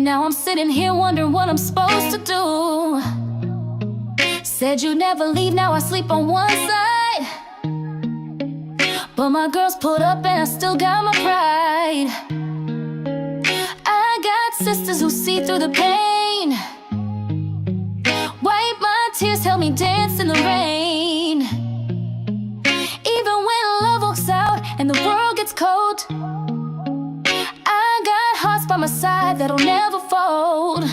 now I'm sitting here wondering what I'm supposed to do. Said you'd never leave, now I sleep on one side. But my girls pulled up and I still got my pride. I got sisters who see through the pain. Wipe my tears, help me dance in the rain. Even when love walks out and the world gets cold, I got hearts by my side that'll never fold.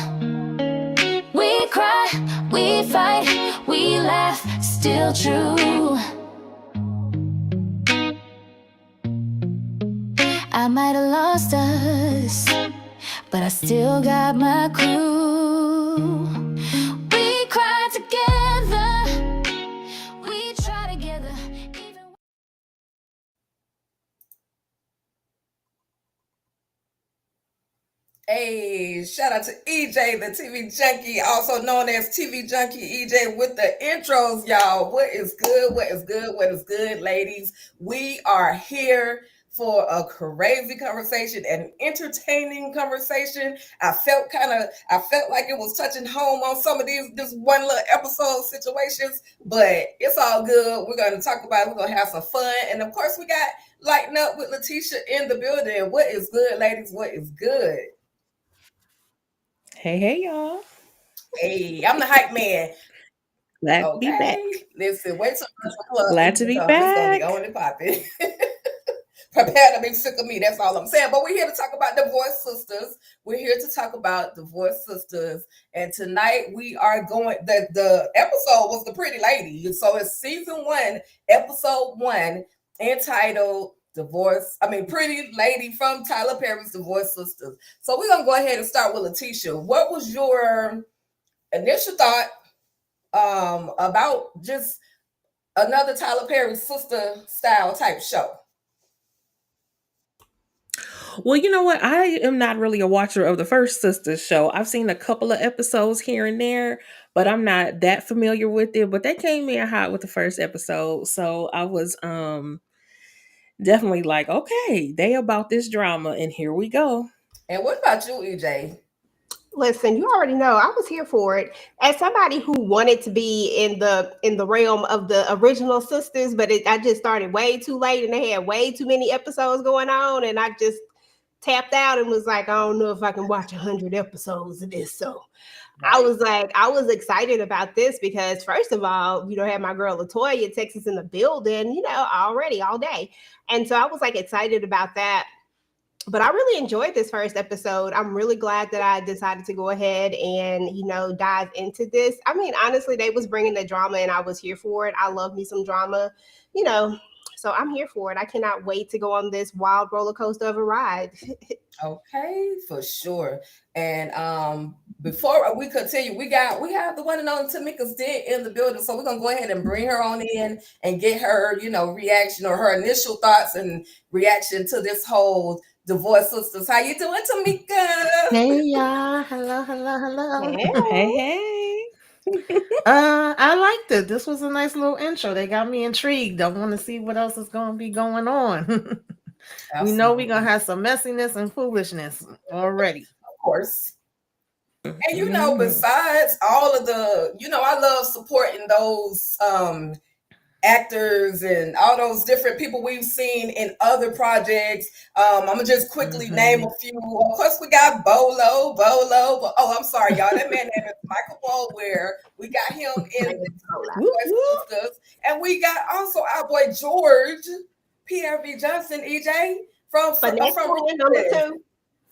We cry, we fight, we laugh, still true. I might have lost us, but I still got my crew. We cry together, we try together. Hey, shout out to EJ, the TV Junkie, also known as TV Junkie EJ, with the intros, y'all. What is good? What is good? What is good, ladies? We are here for a crazy conversation, an entertaining conversation. I felt like it was touching home on some of this one little episode situations, but it's all good. We're going to talk about it. We're going to have some fun. And of course, we got Lighten Up with Letitia in the building. What is good, ladies? What is good? Hey, y'all. Hey, I'm the hype man. Glad to be back. Listen, wait till the club. Glad to be back. It's gonna be on and popping. Prepare to be sick of me. That's all I'm saying. But we're here to talk about Divorce Sistas. We're here to talk about Divorce Sistas. And tonight we are going. The episode was The Pretty Lady. So it's season 1, episode 1, entitled Pretty Lady from Tyler Perry's Divorce Sistas. So we're gonna go ahead and start with Letitia. What was your initial thought about just another Tyler Perry sister style type show? Well, you know what? I am not really a watcher of the first Sistas show. I've seen a couple of episodes here and there, but I'm not that familiar with it. But they came in hot with the first episode. So I was definitely like, okay, they about this drama, and here we go. And what about you, EJ? Listen, you already know I was here for it. As somebody who wanted to be in the realm of the original sisters, but I just started way too late, and they had way too many episodes going on, and I just tapped out and was like, I don't know if I can watch 100 episodes of this. So right. I was excited about this because, first of all, had my girl Latoya Texas in the building, already all day, and so I was like excited about that. But I really enjoyed this first episode. I'm really glad that I decided to go ahead and, dive into this. I mean, honestly, they was bringing the drama and I was here for it. I love me some drama, so I'm here for it. I cannot wait to go on this wild roller coaster of a ride. Okay, for sure. And before we continue, we have the one and only Tamika's Dent in the building. So we're going to go ahead and bring her on in and get her, reaction or her initial thoughts and reaction to this whole Divorce Sistas. How you doing, Tamika? Hey y'all. Hello. Hey. I liked it. This was a nice little intro. They got me intrigued. I want to see what else is going to be going on. We know we're going to have some messiness and foolishness already. Of course. And besides all of the, I love supporting those actors and all those different people we've seen in other projects. I'm gonna just quickly name a few. Of course, we got Bolo. Oh, I'm sorry, y'all. That man name is Michael Bolware. We got him in Sistas, and we got also our boy George PRV Johnson, EJ from number 2.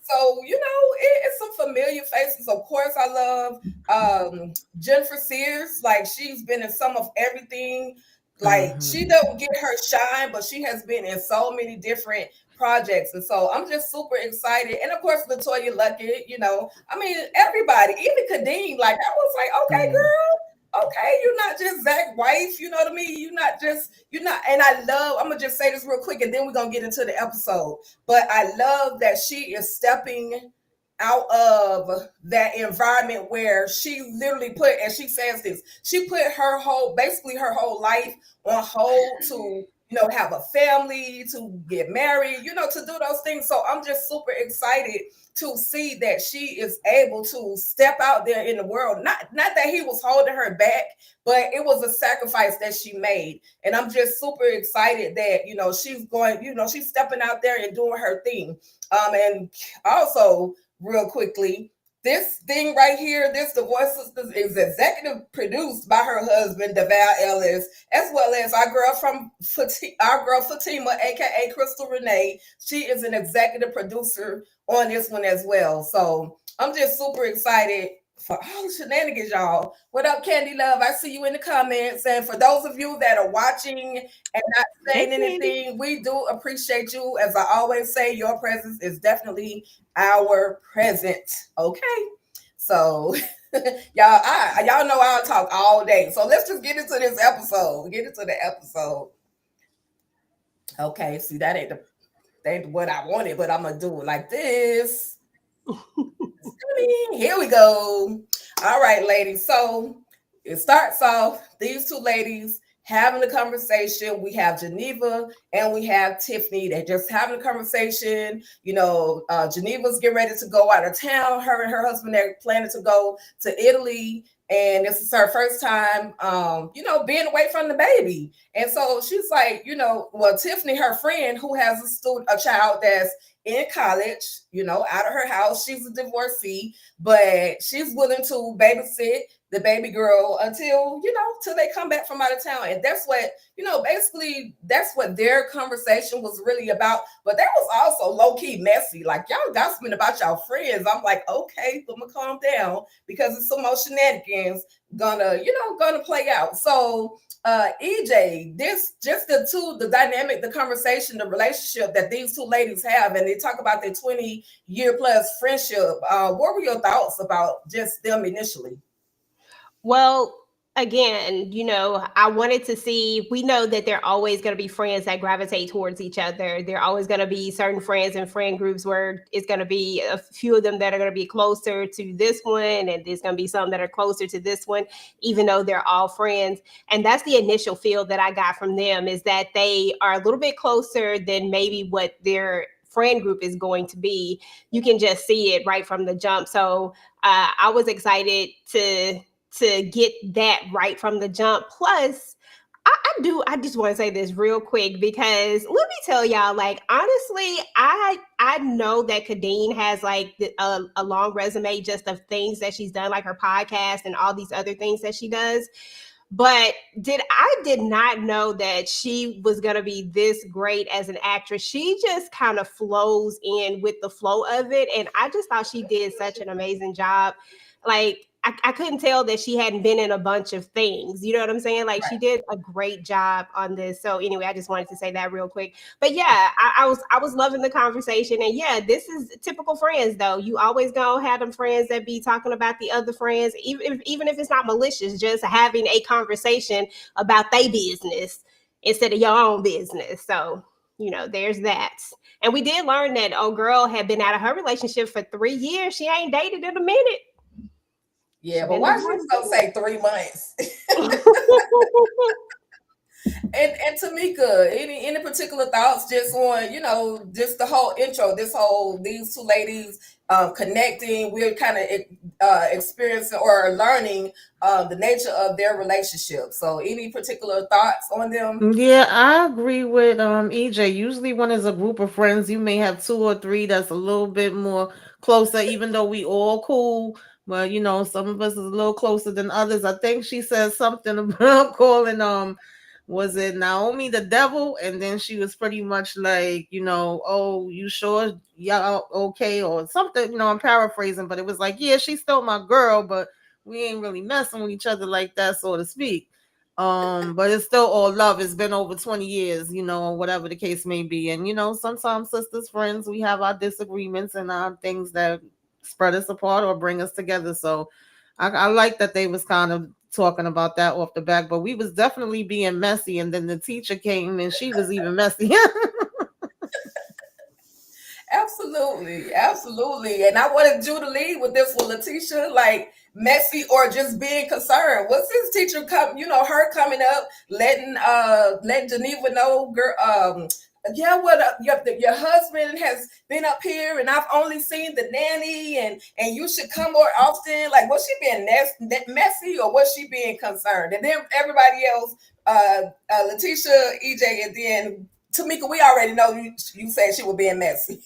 So, it's some familiar faces. Of course, I love Jennifer Sears. Like, she's been in some of everything. Like, she don't get her shine, but she has been in so many different projects. And so I'm just super excited. And of course, Latoya Luckett, everybody, even Kadeen, like, I was like, okay, girl, okay, you're not just Zach's wife, you know what I mean? You're not, and I'm going to just say this real quick, and then we're going to get into the episode. But I love that she is stepping out of that environment where she literally put, and she says this, she put basically her whole life on hold to, have a family, to get married, to do those things. So I'm just super excited to see that she is able to step out there in the world. Not that he was holding her back, but it was a sacrifice that she made. And I'm just super excited that, she's going, she's stepping out there and doing her thing. And also, real quickly, this thing right here, this Divorce Sisters, is executive produced by her husband, DeVal Ellis, as well as our girl Fatima, aka Crystal Renee. She is an executive producer on this one as well. So I'm just super excited for all the shenanigans, y'all. What up, Candy Love? I see you in the comments. And for those of you that are watching and not saying anything, we do appreciate you. As I always say, your presence is definitely our present. Okay. So y'all know I'll talk all day. So let's just get into this episode. Okay, see, that ain't what I wanted, but I'm gonna do it like this. Here we go. All right, ladies. So it starts off, these two ladies having a conversation. We have Geneva and we have Tiffany. They're just having a conversation. Geneva's getting ready to go out of town. Her and her husband, they're planning to go to Italy. And this is her first time, being away from the baby. And so she's like, Tiffany, her friend who has a child that's in college, out of her house. She's a divorcee, but she's willing to babysit the baby girl until, till they come back from out of town. And that's what, basically that's what their conversation was really about. But that was also low-key messy. Like, y'all gossiping about y'all friends. I'm like, okay, I'm gonna calm down because it's some more shenanigans gonna play out. So EJ, this just the dynamic, the conversation, the relationship that these two ladies have, and they talk about their 20-year plus friendship. What were your thoughts about just them initially? Well, again, I wanted to see, we know that there are always going to be friends that gravitate towards each other. There are always going to be certain friends and friend groups where it's going to be a few of them that are going to be closer to this one, and there's going to be some that are closer to this one, even though they're all friends. And that's the initial feel that I got from them, is that they are a little bit closer than maybe what their friend group is going to be. You can just see it right from the jump. So I was excited to get that right from the jump. Plus, I just want to say this real quick, because let me tell y'all, like, honestly, I know that Kadeen has like a long resume just of things that she's done, like her podcast and all these other things that she does. But I did not know that she was going to be this great as an actress. She just kind of flows in with the flow of it. And I just thought she did such an amazing job. Like, I couldn't tell that she hadn't been in a bunch of things. You know what I'm saying? Like, She did a great job on this. So anyway, I just wanted to say that real quick. But yeah, I was loving the conversation. And yeah, this is typical friends though. You always gonna have them friends that be talking about the other friends, even if it's not malicious, just having a conversation about their business instead of your own business. So, there's that. And we did learn that old girl had been out of her relationship for 3 years. She ain't dated in a minute. Yeah, but why should you gonna say 3 months? And Tamika, any particular thoughts just on, just the whole intro, these two ladies connecting, we're kind of experiencing or learning the nature of their relationship. So any particular thoughts on them? Yeah, I agree with EJ. Usually when it's a group of friends, you may have 2 or 3 that's a little bit more closer, even though we all cool. But some of us is a little closer than others. I think she said something about calling was it Naomi the devil? And then she was pretty much like, oh, you sure? Yeah, okay, or something. I'm paraphrasing, but it was like, yeah, she's still my girl, but we ain't really messing with each other like that, so to speak. But it's still all love. It's been over 20 years, or whatever the case may be. And sometimes sisters, friends, we have our disagreements and our things that spread us apart or bring us together. So I like that they was kind of talking about that off the back, but we was definitely being messy. And then the teacher came and she was even messy. Absolutely. And I wanted you to lead with this one, Letitia. Like, messy or just being concerned. What's this teacher come, her coming up, letting Geneva know, girl, yeah, your husband has been up here, and I've only seen the nanny, and you should come more often. Like, was she being messy, or was she being concerned? And then everybody else, Letitia, EJ, and then Tamika, we already know you said she was being messy.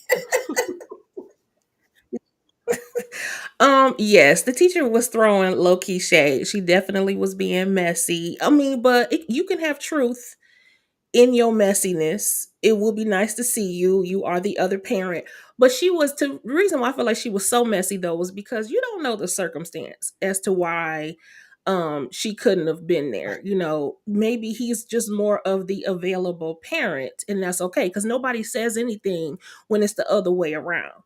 Yes, the teacher was throwing low-key shade. She definitely was being messy. I mean, but you can have truth in your messiness. It will be nice to see you. You are the other parent. But the reason why I feel like she was so messy though was because you don't know the circumstance as to why she couldn't have been there. Maybe he's just more of the available parent, and that's okay because nobody says anything when it's the other way around.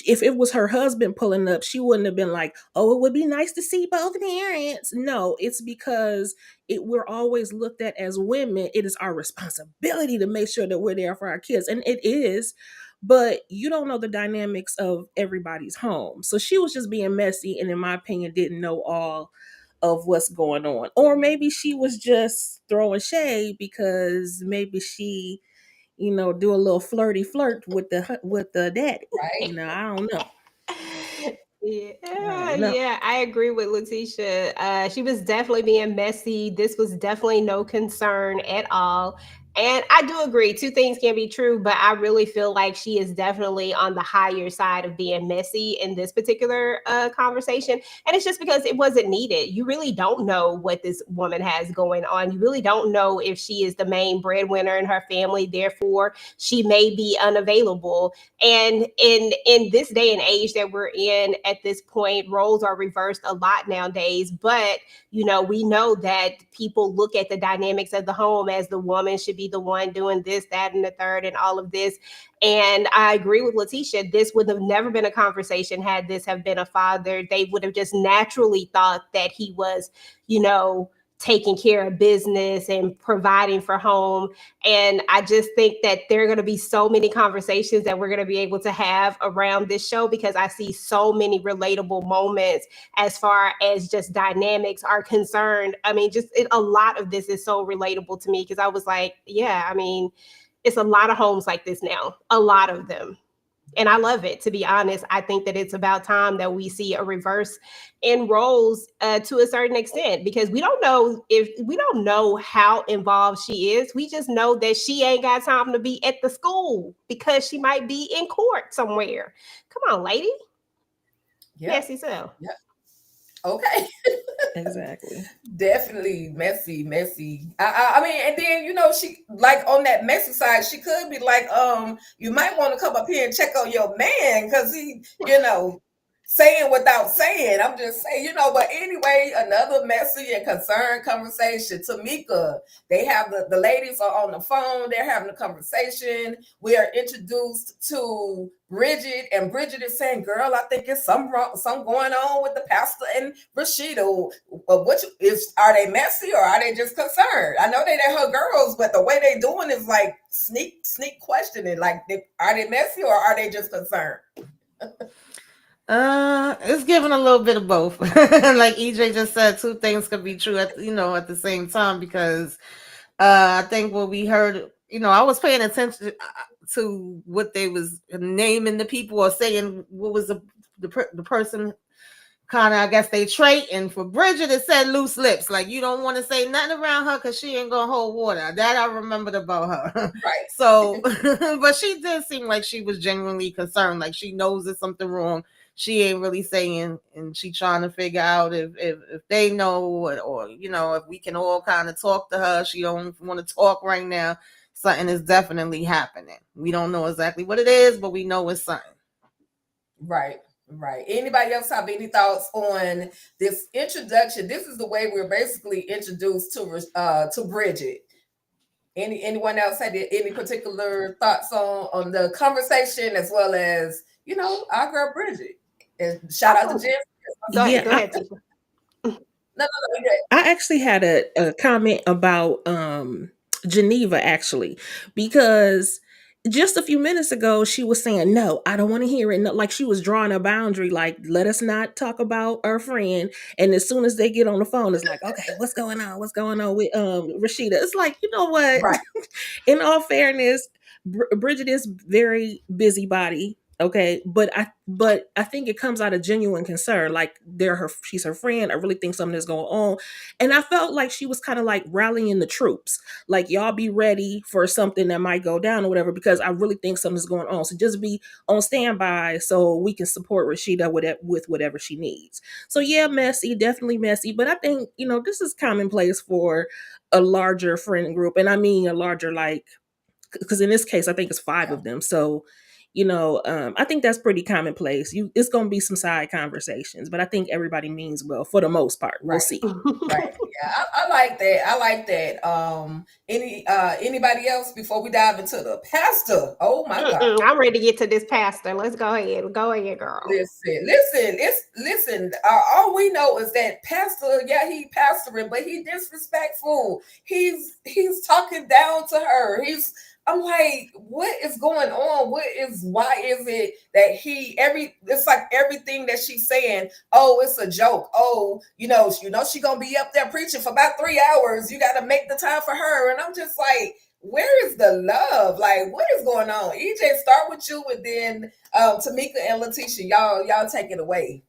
If it was her husband pulling up, she wouldn't have been like, "Oh, it would be nice to see both parents." No, it's because we're always looked at as women. It is our responsibility to make sure that we're there for our kids, and it is. But you don't know the dynamics of everybody's home. So she was just being messy, and in my opinion, didn't know all of what's going on. Or maybe she was just throwing shade because maybe she, do a little flirty flirt with the daddy. Right. I don't know. Yeah, yeah, I agree with Letitia. She was definitely being messy. This was definitely no concern at all. And I do agree, two things can be true, but I really feel like she is definitely on the higher side of being messy in this particular conversation. And it's just because it wasn't needed. You really don't know what this woman has going on. You really don't know if she is the main breadwinner in her family. Therefore, she may be unavailable. And in this day and age that we're in at this point, roles are reversed a lot nowadays. But we know that people look at the dynamics of the home as the woman should be the one doing this, that, and the third, and all of this. And I agree with Letitia. This would have never been a conversation had this have been a father. They would have just naturally thought that he was, taking care of business and providing for home. And I just think that there are going to be so many conversations that we're going to be able to have around this show because I see so many relatable moments as far as just dynamics are concerned. I mean, a lot of this is so relatable to me because I was like, yeah, I mean, it's a lot of homes like this now, a lot of them. And I love it, to be honest. I think that it's about time that we see a reverse in roles to a certain extent because we don't know how involved she is. We just know that she ain't got time to be at the school because she might be in court somewhere. Come on, lady. Yeah. Yes, so. Yeah. Okay. Exactly. Definitely messy. I mean, and then she like on that messy side, she could be like, you might want to come up here and check on your man because he, saying without saying. I'm just saying, but anyway, another messy and concerned conversation. Tamika, they have the ladies are on the phone, they're having a conversation. We are introduced to Bridgette, and Bridgette is saying, girl, I think it's some going on with the pastor and Rasheda. Are they messy or are they just concerned? I know they're her girls, but the way they doing is like sneak questioning. Like, are they messy or are they just concerned? It's giving a little bit of both. Like EJ just said, two things could be true at the same time because I think what we heard, I was paying attention to what they was naming the people or saying what was the person kind of, I guess they trading. For Bridgette, it said loose lips. Like, you don't want to say nothing around her because she ain't gonna hold water. That I remembered about her. Right. So, but she did seem like she was genuinely concerned. Like, she knows there's something wrong. She ain't really saying, and she trying to figure out if they know or if we can all kind of talk to her. She don't want to talk right now. Something is definitely happening. We don't know exactly what it is, but we know it's something. Right. Anybody else have any thoughts on this introduction? This is the way we're basically introduced to Bridgette. Anyone else had any particular thoughts on the conversation as well as our girl Bridgette? And shout out to Jen. Go ahead, Tiffany. No. I actually had a comment about Geneva, actually, because just a few minutes ago, she was saying, no, I don't want to hear it. No, like she was drawing a boundary, like, let us not talk about our friend. And as soon as they get on the phone, it's like, okay, what's going on? What's going on with Rasheda? It's like, you know what? Right. In all fairness, Bridgette is very busybody. Okay, but I think it comes out of genuine concern. Like she's her friend. I really think something is going on, and I felt like she was kind of like rallying the troops. Like, y'all be ready for something that might go down or whatever, because I really think something's going on. So just be on standby so we can support Rasheda with whatever she needs. So yeah, messy, definitely messy, but I think this is commonplace for a larger friend group, and I mean a larger, like, because in this case, I think it's 5 of them. So, I think that's pretty commonplace. It's going to be some side conversations, but I think everybody means well for the most part. We'll see. Right. Yeah, I like that. I like that. Anybody else before we dive into the pastor? Oh my God. I'm ready to get to this pastor. Let's go ahead. Go ahead, girl. Listen. All we know is that pastor, yeah, he pastoring, but he disrespectful. He's talking down to her. I'm like, what is going on? Why is it that it's like everything that she's saying, oh, it's a joke. Oh, she gonna be up there preaching for about 3 hours. You got to make the time for her. And I'm just like, where is the love? Like, what is going on? EJ, start with you, and then Tamika and Letitia, y'all take it away.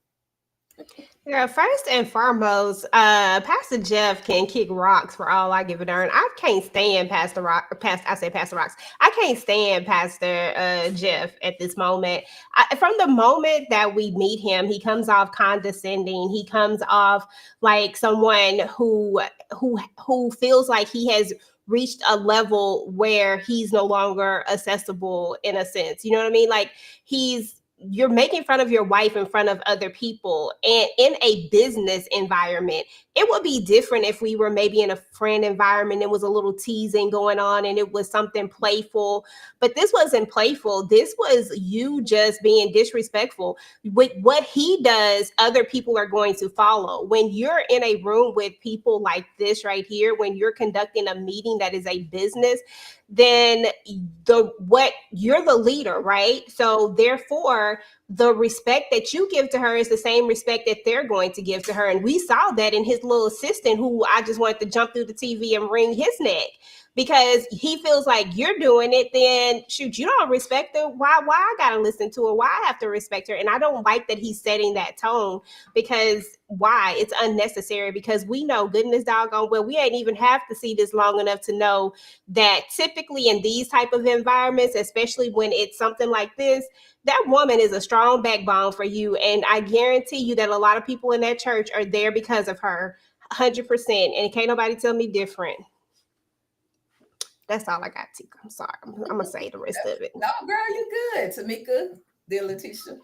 Yeah, first and foremost, Pastor Jeff can kick rocks for all I give a darn. I can't stand Pastor Rocks. I can't stand Pastor Jeff at this moment. From the moment that we meet him, he comes off condescending. He comes off like someone who feels like he has reached a level where he's no longer accessible, in a sense. You know what I mean? Like, you're making fun of your wife in front of other people, and in a business environment. It would be different if we were maybe in a friend environment. It was a little teasing going on and it was something playful, but this wasn't playful. This was you just being disrespectful. With what he does, other people are going to follow. When you're in a room with people like this right here, when you're conducting a meeting that is a business, then you're the leader, right? So therefore, the respect that you give to her is the same respect that they're going to give to her. And we saw that in his little assistant, who I just wanted to jump through the TV and wring his neck, because he feels like you're doing it. Then shoot, you don't respect her. Why I gotta listen to her? Why I have to respect her? And I don't like that he's setting that tone, because why? It's unnecessary, because we know, goodness doggone well, we ain't even have to see this long enough to know that typically in these type of environments, especially when it's something like this, that woman is a strong backbone for you. And I guarantee you that a lot of people in that church are there because of her, 100%. And can't nobody tell me different. That's all I got, Tika. I'm sorry. I'm going to say the rest of it. No, girl, you good. Tamika, then Letitia.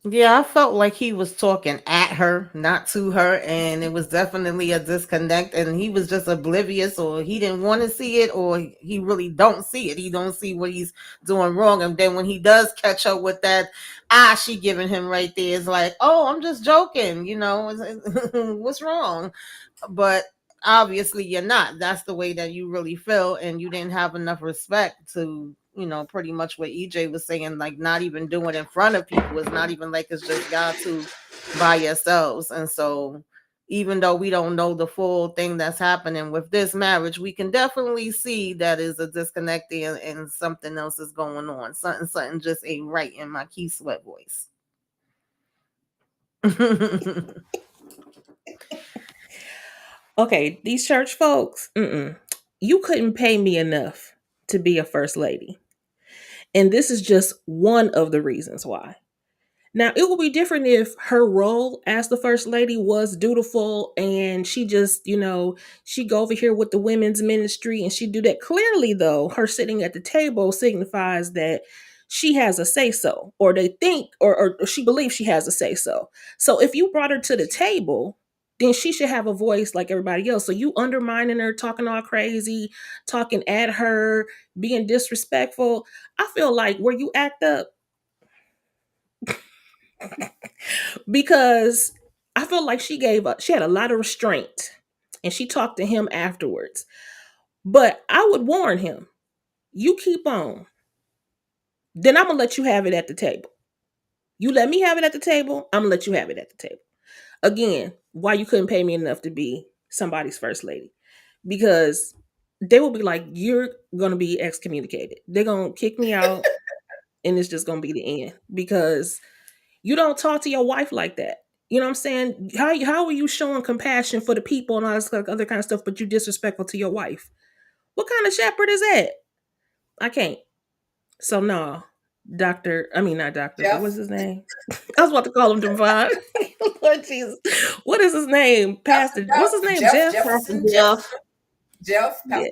Yeah, I felt like he was talking at her, not to her, and it was definitely a disconnect, and he was just oblivious, or he didn't want to see it, or he really don't see it. He don't see what he's doing wrong. And then when he does catch up with that, she giving him right there is like, oh, I'm just joking, what's wrong? But obviously you're not. That's the way that you really feel, and you didn't have enough respect to, pretty much what EJ was saying, like not even doing it in front of people. It's not even like it's just y'all two by yourselves. And so even though we don't know the full thing that's happening with this marriage, we can definitely see that is a disconnect there, and something else is going on. Something just ain't right, in my Key Sweat voice. Okay, these church folks, you couldn't pay me enough to be a first lady. And this is just one of the reasons why. Now, it would be different if her role as the first lady was dutiful and she just, she go over here with the women's ministry and she do that. Clearly, though, her sitting at the table signifies that she has a say-so, or they think, or she believes she has a say-so. So if you brought her to the table, then she should have a voice like everybody else. So you undermining her, talking all crazy, talking at her, being disrespectful. I feel like where you act up, because I feel like she gave up. She had a lot of restraint and she talked to him afterwards. But I would warn him, you keep on then I'm gonna let you have it at the table. You let me have it at the table, I'm gonna let you have it at the table. Again, why you couldn't pay me enough to be somebody's first lady? Because they will be like, you're gonna be excommunicated. They're gonna kick me out, and it's just gonna be the end because you don't talk to your wife like that. You know what I'm saying? How are you showing compassion for the people and all this other kind of stuff, but you disrespectful to your wife? What kind of shepherd is that? I can't. So no, not doctor, but what's Jeff. his name? I was about to call him Divine. Lord Jesus, what is his name? Pastor. What's his name? Jeff Jeff. Pastor Jefferson Jeff. Jeff Yeah.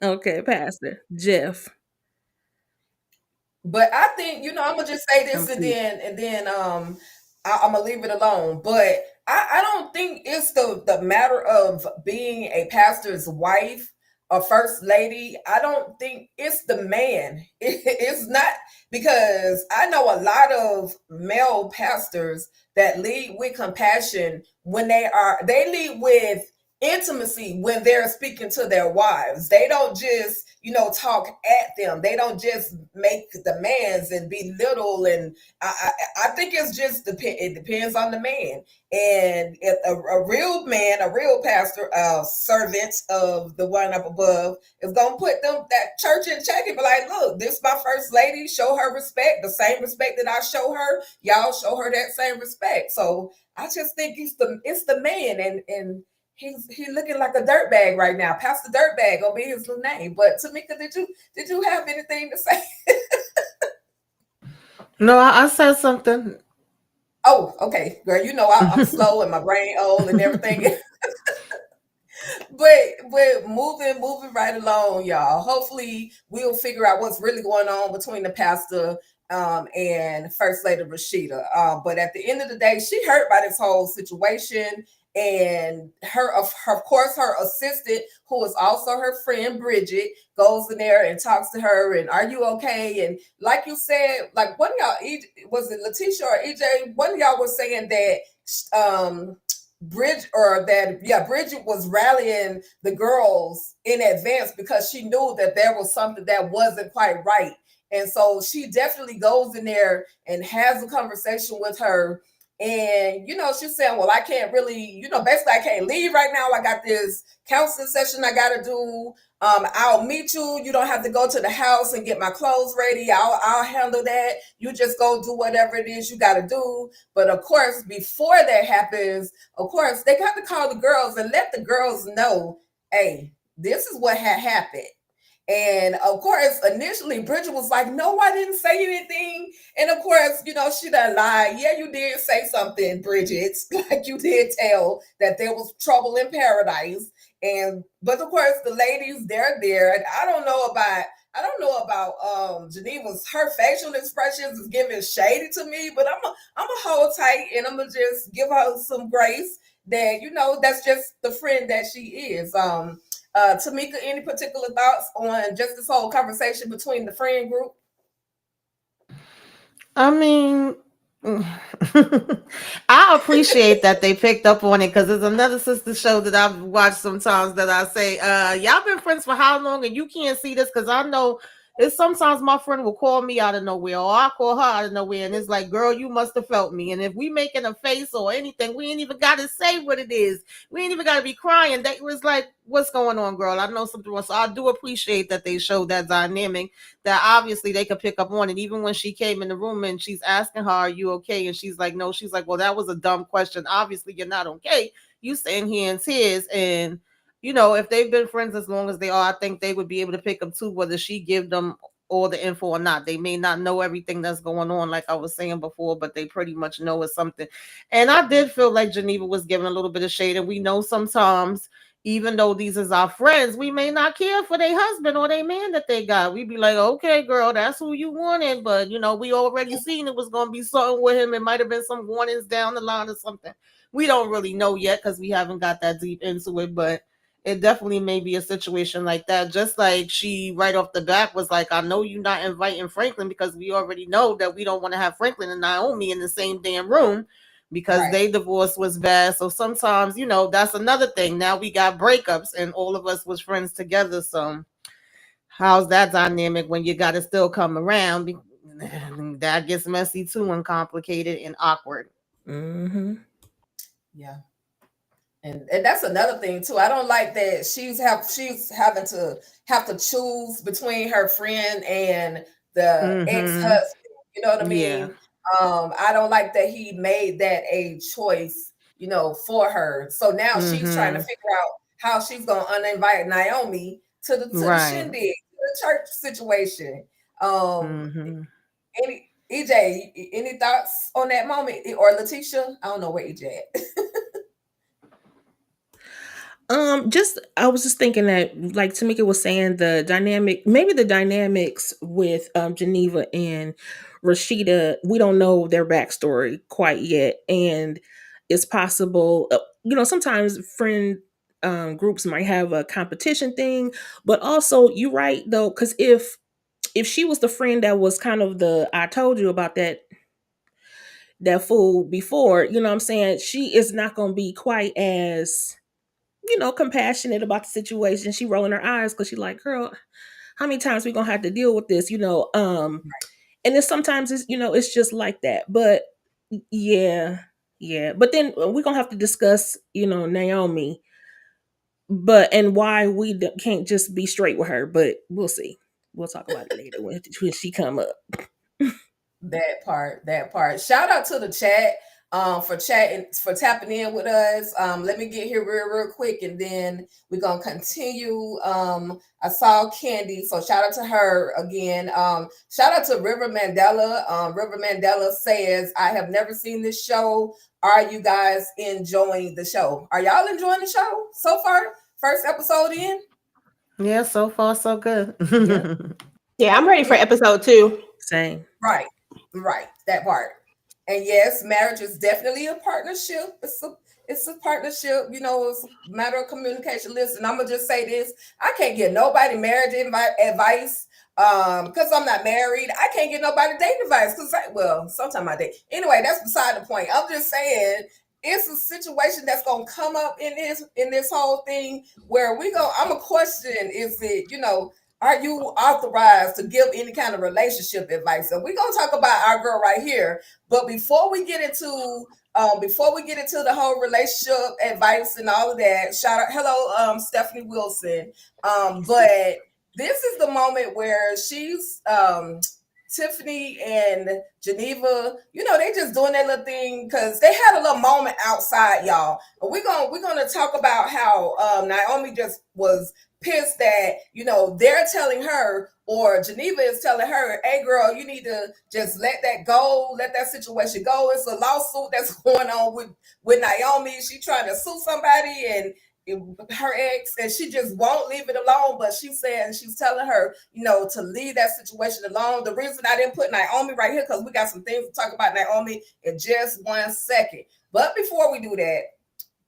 Okay, Pastor Jeff. But I think, I'm gonna just say this and Complete. then I'm gonna leave it alone. But I don't think it's the matter of being a pastor's wife or first lady. I don't think it's the man. It's not, because I know a lot of male pastors that lead with compassion when they lead with intimacy when they're speaking to their wives. They don't just, talk at them. They don't just make demands and belittle. And I think it's just it depends on the man. And if a real man, a real pastor, servant of the one up above, is gonna put that church in check and be like, look, this is my first lady. Show her respect, the same respect that I show her. Y'all show her that same respect. So I just think it's the man, and he's looking like a dirtbag right now. Pastor Dirtbag gonna be his new name. But Tamika, did you have anything to say? No, I said something. Oh, okay, girl. I'm slow and my brain old and everything. but moving right along, y'all. Hopefully we'll figure out what's really going on between the pastor and First Lady Rasheda. But at the end of the day, she hurt by this whole situation. And of course, her assistant, who is also her friend Bridgette, goes in there and talks to her. And are you okay? And like you said, like one of y'all, was it Letitia or EJ? One of y'all was saying that Bridgette was rallying the girls in advance because she knew that there was something that wasn't quite right. And so she definitely goes in there and has a conversation with her. And, she's saying, well, I can't really, basically I can't leave right now. I got this counseling session I got to do. I'll meet you. You don't have to go to the house and get my clothes ready. I'll handle that. You just go do whatever it is you got to do. But of course, before that happens, of course, they got to call the girls and let the girls know, hey, this is what had happened. And of course, initially, Bridgette was like, no, I didn't say anything. And of course, she done lied. Yeah, you did say something, Bridgette. Like you did tell that there was trouble in paradise. But of course, the ladies, they're there. And I don't know about Geneva's. Her facial expressions is giving shady to me, but I'm a hold tight and I'm gonna just give her some grace that, that's just the friend that she is. Tamika, any particular thoughts on just this whole conversation between the friend group? I mean, I appreciate that they picked up on it because there's another sister show that I've watched sometimes that I say, y'all been friends for how long and you can't see this? Because I know it's sometimes my friend will call me out of nowhere or I'll call her out of nowhere and it's like, girl, you must have felt me. And if we making a face or anything, we ain't even got to say what it is. We ain't even got to be crying. They was like, what's going on, girl? I know something wrong. So I do appreciate that they showed that dynamic that obviously they could pick up on it. Even when she came in the room and she's asking her, are you okay? And she's like, no. She's like, well, that was a dumb question. Obviously, you're not okay. You sitting here in tears. And, if they've been friends as long as they are, I think they would be able to pick up too, whether she give them all the info or not. They may not know everything that's going on, like I was saying before, but they pretty much know it's something. And I did feel like Geneva was giving a little bit of shade. And we know sometimes, even though these is our friends, we may not care for their husband or their man that they got. We be like, okay, girl, that's who you wanted. But, we already seen it was going to be something with him. It might have been some warnings down the line or something. We don't really know yet because we haven't got that deep into it. But it definitely may be a situation like that. Just like she right off the bat was like, I know you're not inviting Franklin because we already know that we don't want to have Franklin and Naomi in the same damn room because Right. they divorce was bad. So sometimes, that's another thing. Now we got breakups and all of us was friends together. So how's that dynamic when you got to still come around? that gets messy too and complicated and awkward. Mm-hmm. Yeah. And that's another thing too. I don't like that she's having to choose between her friend and the ex-husband. You know what I mean? I don't like that he made that a choice, for her. So now she's trying to figure out how she's gonna uninvite Naomi to the shindig, to the church situation. Any thoughts on that moment? Or Letitia? I don't know where EJ at. I was just thinking that, like Tamika was saying, the dynamics with Geneva and Rasheda, we don't know their backstory quite yet, and it's possible, sometimes friend groups might have a competition thing, but also you're right though, because if she was the friend that was kind of the I told you about that fool before, you know what I'm saying, she is not going to be quite as compassionate about the situation. She rolling her eyes because she's like, girl, how many times we gonna have to deal with this? And then sometimes it's just like that. But yeah. But then we're gonna have to discuss, Naomi, and why we can't just be straight with her. But we'll see. We'll talk about it later when she come up. That part. Shout out to the chat for chatting, for tapping in with us. Let me get here real quick and then we're gonna continue. I saw Candy, so shout out to her again. Shout out to River Mandela. River Mandela says, I have never seen this show. Are you guys enjoying the show? Are y'all enjoying the show so far? First episode in? Yeah, so far so good. Yeah, I'm ready for episode 2. Same. Right, that part. And yes, marriage is definitely a partnership. It's a partnership, it's a matter of communication. Listen, I'm gonna just say this. I can't get nobody marriage advice because I'm not married. I can't get nobody dating advice because sometimes I date. Anyway, that's beside the point. I'm just saying it's a situation that's gonna come up in this whole thing where I'm gonna question, is it, are you authorized to give any kind of relationship advice? And we're gonna talk about our girl right here. But before we get into the whole relationship advice and all of that, hello, Stephanie Wilson. But this is the moment where she's Tiffany and Geneva, they just doing that little thing because they had a little moment outside, y'all. But we're gonna talk about how Naomi just was pissed that they're telling her, or Geneva is telling her, hey girl, you need to just let that go, let that situation go. It's a lawsuit that's going on with Naomi. She trying to sue somebody and her ex, and she just won't leave it alone. But she's telling her, to leave that situation alone. The reason I didn't put Naomi right here, because we got some things to talk about Naomi in just 1 second. But before we do that,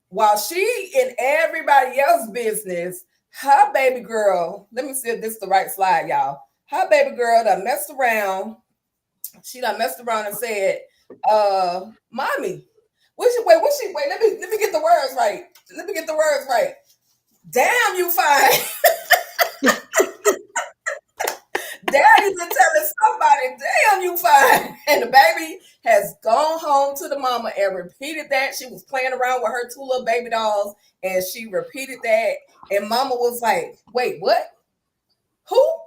while she in everybody else's business, her baby girl, let me see if this is the right slide, y'all. Her baby girl done messed around. She done messed around and said, mommy, wait, let me get the words right. Damn, you fine. Daddy's been telling somebody, damn, you fine. And the baby has gone home to the mama and repeated that. She was playing around with her 2 little baby dolls and she repeated that. And mama was like, wait, what? Who?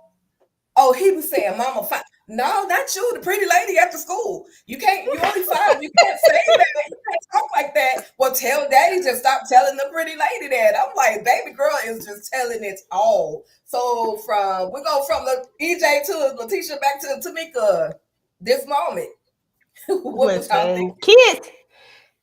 Oh, he was saying mama fine. No, not you, the pretty lady at the school. You only fine. You can't say that. You can't talk like that. Well, tell daddy to stop telling the pretty lady that. I'm like, baby girl is just telling it all. So we go from the EJ to Letitia back to Tamika. This moment. What was y'all thinking?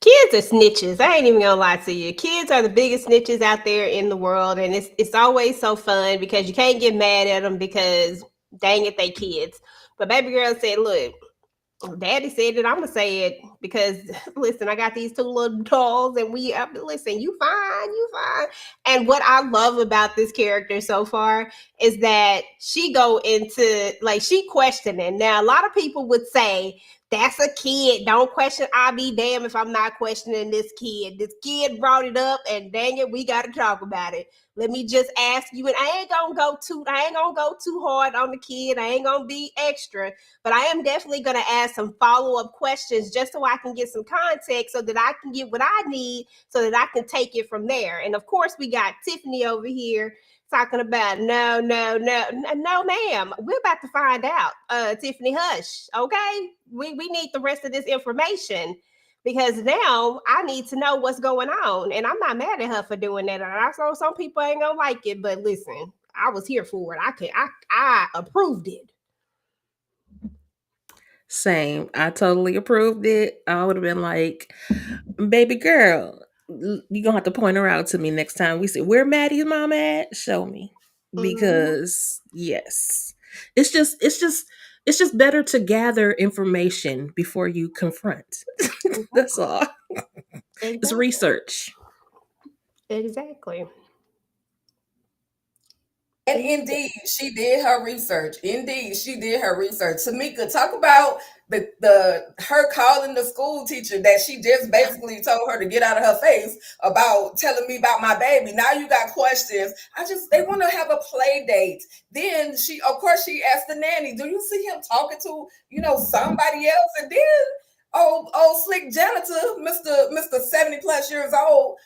Kids are snitches. I ain't even gonna lie to you. Kids are the biggest snitches out there in the world, and it's always so fun because you can't get mad at them because dang it, they kids. But baby girl said, look, daddy said it, I'm gonna say it because listen, I got these 2 little dolls and listen, you fine. And what I love about this character so far is that she go into, like, she questioning. Now, a lot of people would say, that's a kid. Don't question. I'll be damned if I'm not questioning this kid. This kid brought it up and dang it, we got to talk about it. Let me just ask you, and I ain't gonna go too hard on the kid. I ain't gonna be extra, but I am definitely gonna ask some follow-up questions just so I can get some context so that I can get what I need so that I can take it from there. And of course, we got Tiffany over here talking about no, ma'am. We're about to find out. Tiffany, hush. Okay. We need the rest of this information because now I need to know what's going on. And I'm not mad at her for doing that. And I know some people ain't gonna like it, but listen, I was here for it. I approved it. Same. I totally approved it. I would have been like, baby girl, you're gonna have to point her out to me next time we see where Maddie's mom at. Show me. Because yes. It's just better to gather information before you confront. That's all. Exactly. It's research. Exactly. And indeed, she did her research. Indeed, she did her research. Tamika, talk about her calling the school teacher that she just basically told her to get out of her face about telling me about my baby. Now you got questions. They want to have a play date. Then she asked the nanny, do you see him talking to, somebody else? And then old slick janitor, Mr. 70 plus years old,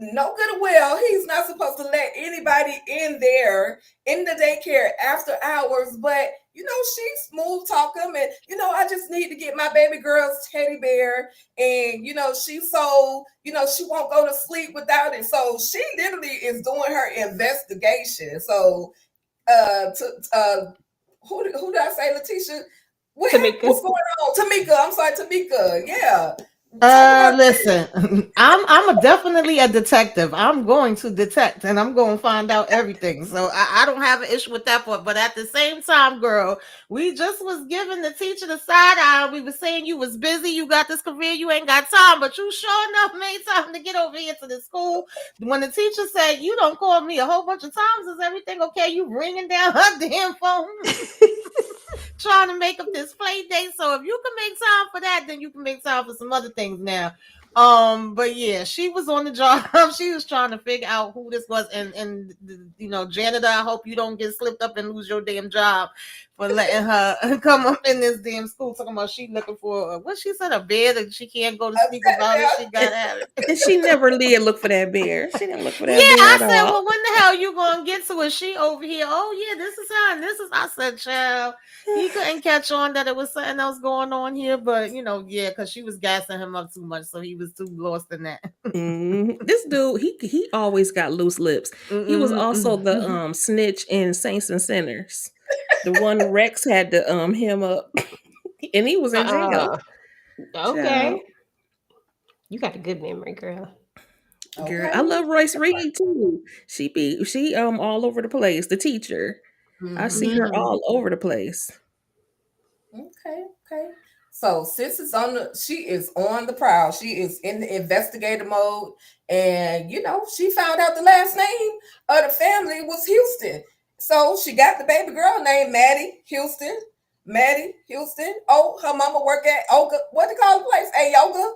no good and well, he's not supposed to let anybody in there in the daycare after hours. But she smooth talk him, and I just need to get my baby girl's teddy bear, and she's so she won't go to sleep without it. So she literally is doing her investigation. So who did I say, Letitia? What's going on? Tamika. I'm sorry, Tamika. Yeah. Listen, I'm definitely a detective. I'm going to detect and I'm going to find out everything. So I don't have an issue with that part. But at the same time, girl, we just was giving the teacher the side eye. We were saying you was busy. You got this career. You ain't got time. But you sure enough made time to get over here to the school. When the teacher said, you don't call me a whole bunch of times, is everything okay? You ringing down her damn phone. Trying to make up this play date. So if you can make time for that, then you can make time for some other things now. But yeah, she was on the job. She was trying to figure out who this was, and janitor, I hope you don't get slipped up and lose your damn job for letting her come up in this damn school talking about she looking for what she said, a bear that she can't go to sleep about it. She got to have it. And she never did look for that bear. She didn't look for that bear. Yeah, I said, all. well, when the hell you gonna get to it? She over here. Oh yeah, this is her. And this is. I said, child. He couldn't catch on that it was something else going on here, but yeah, because she was gassing him up too much, so he was too lost in that. This dude, he always got loose lips. He was also the snitch in Saints and Sinners. The one Rex had to him up, and he was in jail. Okay, child. You got a good memory, girl. Girl, I love Royce Reed too. She all over the place. The teacher, I see her all over the place. Okay. So sis is she is on the prowl. She is in the investigator mode, and she found out the last name of the family was Houston. So she got the baby girl named Maddie Houston. Oh, her mama work at what they call the place? Yoga,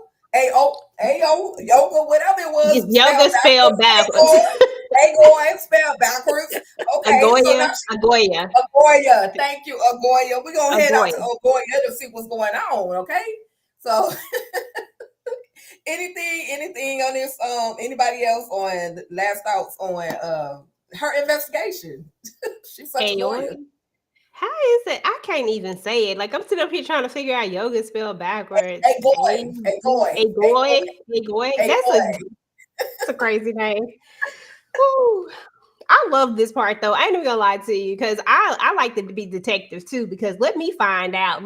whatever it was. Yoga spelled backwards. They go and spell backwards. Okay. Agoya. Thank you, Agoya. We're gonna head out to Agoya to see what's going on. Okay. So anything on this? Anybody else on last thoughts on her investigation? She's such a lawyer. How is it? I can't even say it. Like I'm sitting up here trying to figure out yoga spelled backwards. Agoy. That's a crazy name. Woo. I love this part though. I ain't even gonna lie to you because I like to be detective too. Because let me find out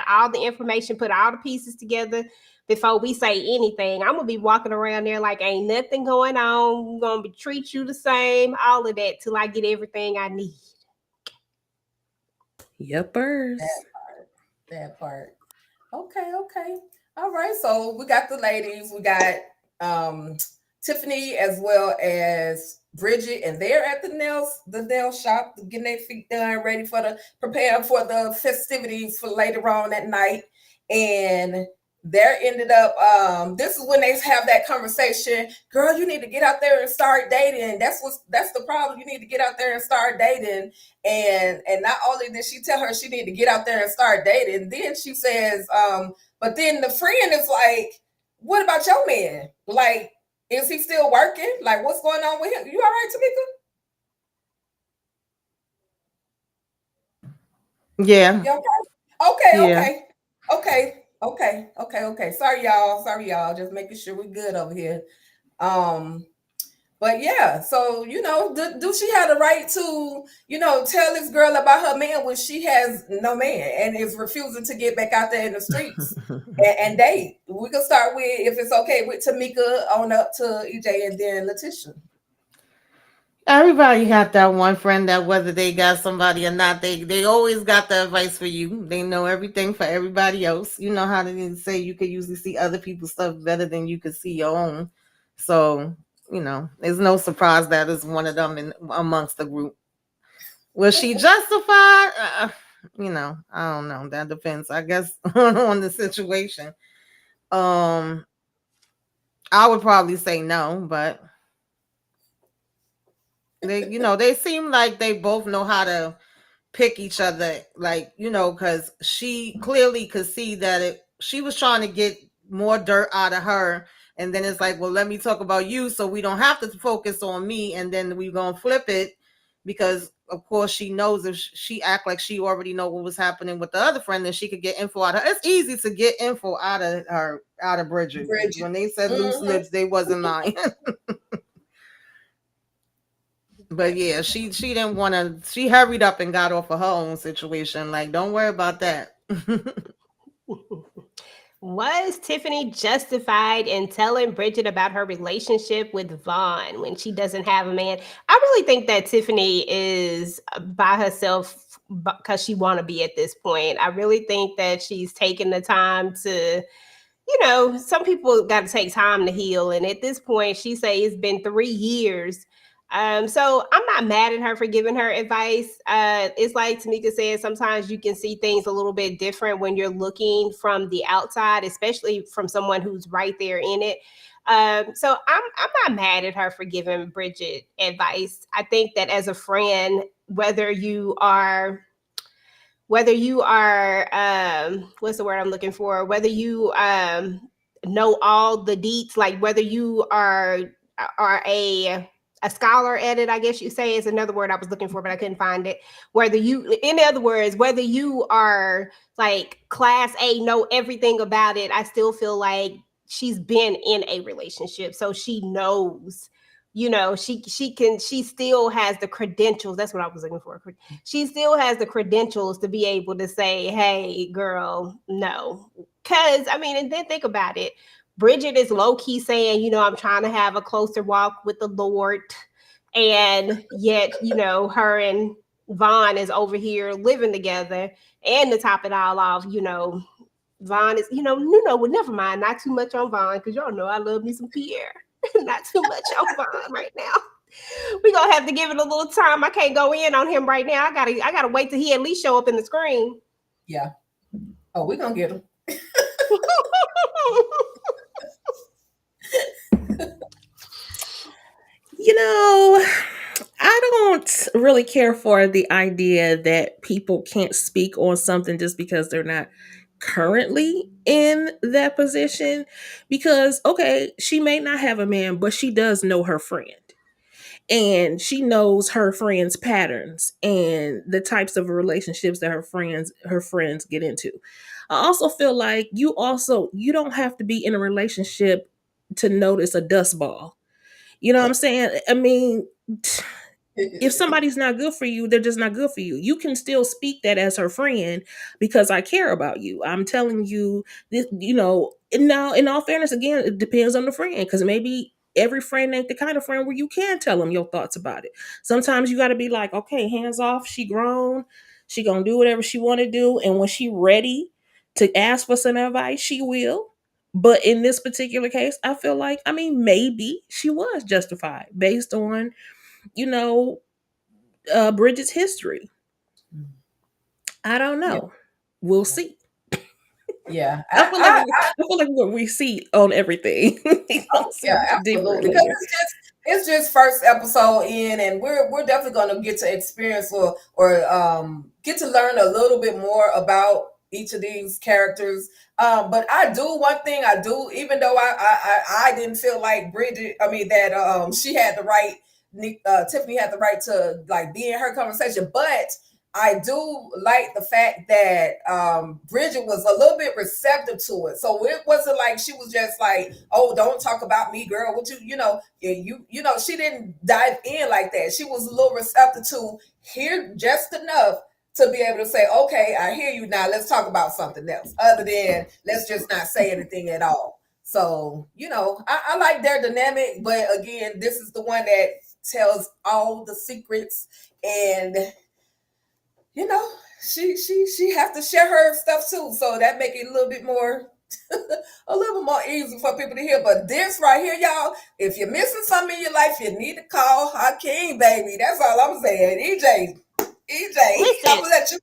all the information, put all the pieces together before we say anything. I'm gonna be walking around there like ain't nothing going on. I'm gonna treat you the same, all of that till I get everything I need. Yepers. That part. Okay. All right. So we got the ladies. We got Tiffany as well as Bridgette, and they're at the nail shop getting their feet done, preparing for the festivities for later on that night. And there ended up this is when they have that conversation, girl, you need to get out there and start dating. That's the problem. You need to get out there and start dating. And not only did she tell her she need to get out there and start dating, then she says, but then the friend is like, what about your man? Like, is he still working? Like, what's going on with him? You all right, Tamika? Yeah. You okay? Yeah. Okay. Sorry, y'all. Just making sure we're good over here. But yeah, so do she have the right to, tell this girl about her man when she has no man and is refusing to get back out there in the streets and date? We can start with, if it's okay with Tamika, on up to EJ and then Letitia. Everybody got that one friend that whether they got somebody or not, they always got the advice for you. They know everything for everybody else. You know how they say you could usually see other people's stuff better than you could see your own. So, there's no surprise that is one of them amongst the group. Was she justified? I don't know. That depends, I guess, on the situation. I would probably say no, but they seem like they both know how to pick each other, like, because she clearly could see that she was trying to get more dirt out of her, and then it's like, well, let me talk about you so we don't have to focus on me, and then we're gonna flip it, because of course she knows if she act like she already know what was happening with the other friend, then she could get info out of her. It's easy to get info out of Bridget. When they said loose lips, they wasn't lying. But yeah, she didn't want to. She hurried up and got off of her own situation. Like, don't worry about that. Was Tiffany justified in telling Bridget about her relationship with Vaughn when she doesn't have a man? I really think that Tiffany is by herself because she want to be at this point. I really think that she's taken the time to, some people got to take time to heal. And at this point, she say it's been 3 years. So I'm not mad at her for giving her advice. It's like Tamika said, sometimes you can see things a little bit different when you're looking from the outside, especially from someone who's right there in it. So I'm not mad at her for giving Bridget advice. I think that as a friend, whether you are what's the word I'm looking for, whether you know all the deets, like whether you are a scholar at it, I guess you say, is another word I was looking for, but I couldn't find it. In other words, whether you are like class A, know everything about it, I still feel like she's been in a relationship, so she knows. She still has the credentials. That's what I was looking for. She still has the credentials to be able to say, hey, girl, no. Because, and then think about it. Bridget is low-key saying, I'm trying to have a closer walk with the Lord. And yet, her and Vaughn is over here living together. And to top it all off, Vaughn is, well, never mind. Not too much on Vaughn, because y'all know I love me some Pierre. Not too much on Vaughn right now. We're going to have to give it a little time. I can't go in on him right now. I gotta wait till he at least show up in the screen. Yeah. Oh, we're going to get him. I don't really care for the idea that people can't speak on something just because they're not currently in that position. Because, okay, she may not have a man, but she does know her friend. And she knows her friends' patterns and the types of relationships that her friends get into. I also feel like you don't have to be in a relationship to notice a dust ball. You know what I'm saying? I mean, if somebody's not good for you, they're just not good for you. You can still speak that as her friend because I care about you. I'm telling you this, and now in all fairness, again, it depends on the friend, because maybe every friend ain't the kind of friend where you can tell them your thoughts about it. Sometimes you got to be like, okay, hands off. She grown. She going to do whatever she want to do. And when she ready to ask for some advice, she will. But in this particular case, I feel like, maybe she was justified based on, Bridget's history. I don't know. Yeah. We'll see. Yeah, I feel like what we see on everything. We don't see yeah, it absolutely. differently. Because it's just first episode in, and we're definitely going to get to experience or get to learn a little bit more about each of these characters. But I do one thing I do, even though I didn't feel like Bridget. I mean that she had the right. Tiffany had the right to like be in her conversation, but I do like the fact that Bridget was a little bit receptive to it. So it wasn't like she was just like, "Oh, don't talk about me, girl." What you know, you know, she didn't dive in like that. She was a little receptive to hear just enough to be able to say, "Okay, I hear you now. Let's talk about something else, other than let's just not say anything at all." So you know, I like their dynamic, but again, this is the one that tells all the secrets and you know, she has to share her stuff too. So that make it a little bit more a little bit more easy for people to hear. But this right here, y'all, if you're missing something in your life, you need to call Hakeem, baby. That's all I'm saying. EJ, I'm Listen, gonna let you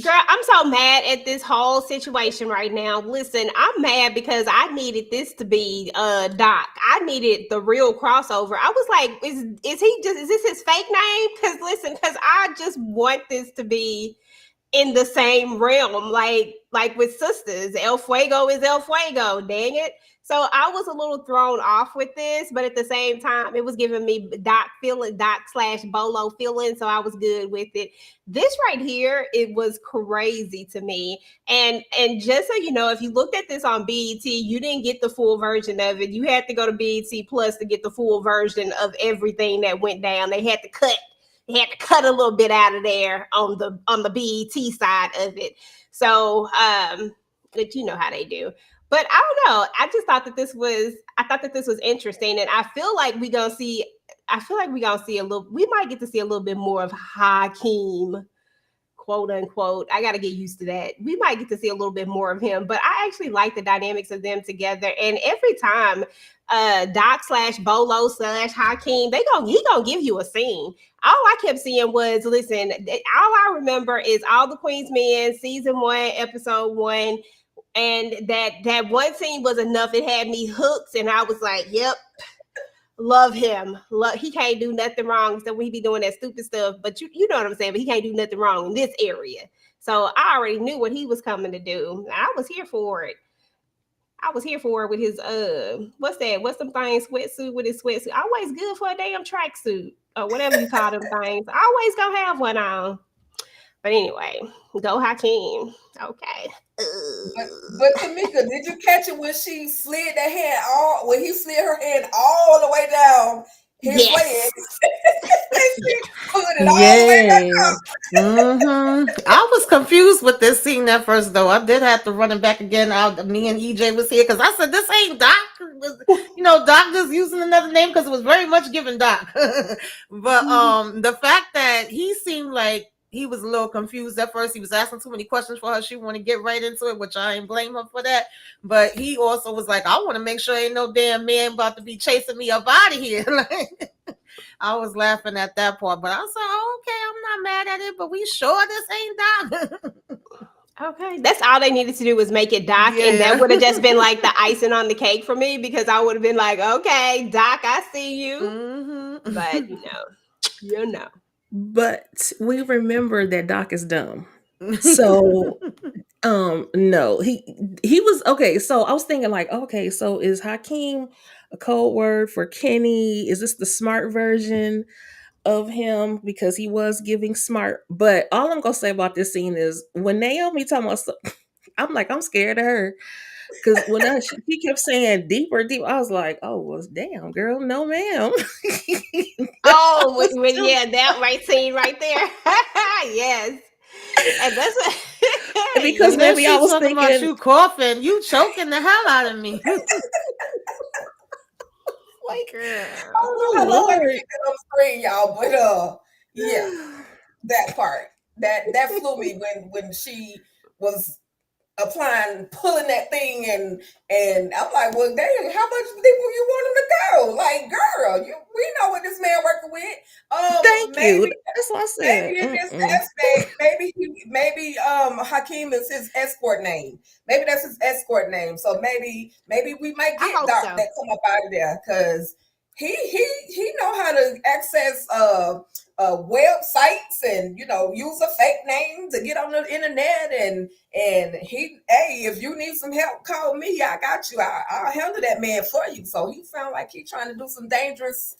girl, I'm so mad at this whole situation right now. Listen, I'm mad because I needed this to be Doc. I needed the real crossover. I was like, is this his fake name? Because listen, because I just want this to be in the same realm, like with Sistas. El Fuego is El Fuego. Dang it. So I was a little thrown off with this, but at the same time, it was giving me Doc/Bolo feeling, so I was good with it. This right here, it was crazy to me. And just so you know, if you looked at this on BET, you didn't get the full version of it. You had to go to BET Plus to get the full version of everything that went down. They had to cut a little bit out of there on the BET side of it. So but you know how they do. But I don't know. I thought that this was interesting. And I feel like we might get to see a little bit more of Hakeem, quote unquote. I got to get used to that. We might get to see a little bit more of him, but I actually like the dynamics of them together. And every time Doc/Bolo/Hakeem, he gonna give you a scene. All I kept seeing was, listen, all I remember is All the Queen's Men, season 1, episode 1. And that one scene was enough. It had me hooked, and I was like, yep, love him. He can't do nothing wrong. So when he be doing that stupid stuff, but you know what I'm saying, but he can't do nothing wrong in this area. So I already knew what he was coming to do. I was here for it. I was here for it with his what's that? What's them things? Sweatsuit with his sweatsuit. Always good for a damn tracksuit or whatever you call them things. Always gonna have one on. But anyway, go Hakeem. Okay. but Tamika, did you catch it when she slid that hand when he slid her hand all the way down his Yes. legs? She put it all the way back up. I was confused with this scene at first, though. I did have to run it back again. Me and EJ was here because I said, this ain't Doc. Doc just using another name because it was very much given Doc. But the fact that he seemed like he was a little confused at first. He was asking too many questions for her. She wanted to get right into it, which I ain't blame her for that. But he also was like, I want to make sure ain't no damn man about to be chasing me up out of here. I was laughing at that part, but I said, oh, okay, I'm not mad at it, but we sure this ain't Doc. Okay, that's all they needed to do was make it Doc, and that would have just been like the icing on the cake for me, because I would have been like, okay, Doc, I see you. But you know. But we remember that Doc is dumb. So no, he was okay. So I was thinking like, okay, so is Hakeem a code word for Kenny? Is this the smart version of him? Because he was giving smart. But all I'm gonna say about this scene is when Naomi talking about I'm like, I'm scared of her. Because when she kept saying deeper, deep, I was like, oh, well, damn, girl, no, ma'am. Oh, yeah, that right scene right there. Yes. And that's because maybe I was talking thinking about you coughing, you choking the hell out of me. Like, girl. I don't like to get it on screen, y'all, but yeah, that part that flew me when she was pulling that thing, and I'm like, well, dang, how much people you want him to go? Like, girl, we know what this man working with. Thank you. Maybe That's what I said. maybe in this aspect, maybe Hakeem is his escort name. Maybe that's his escort name. So maybe we might I get hope Doc so. that come up out of there, because he know how to access websites, and use a fake name to get on the internet, and hey, if you need some help, call me. I got you. I'll handle that man for you. So he sound like he's trying to do some dangerous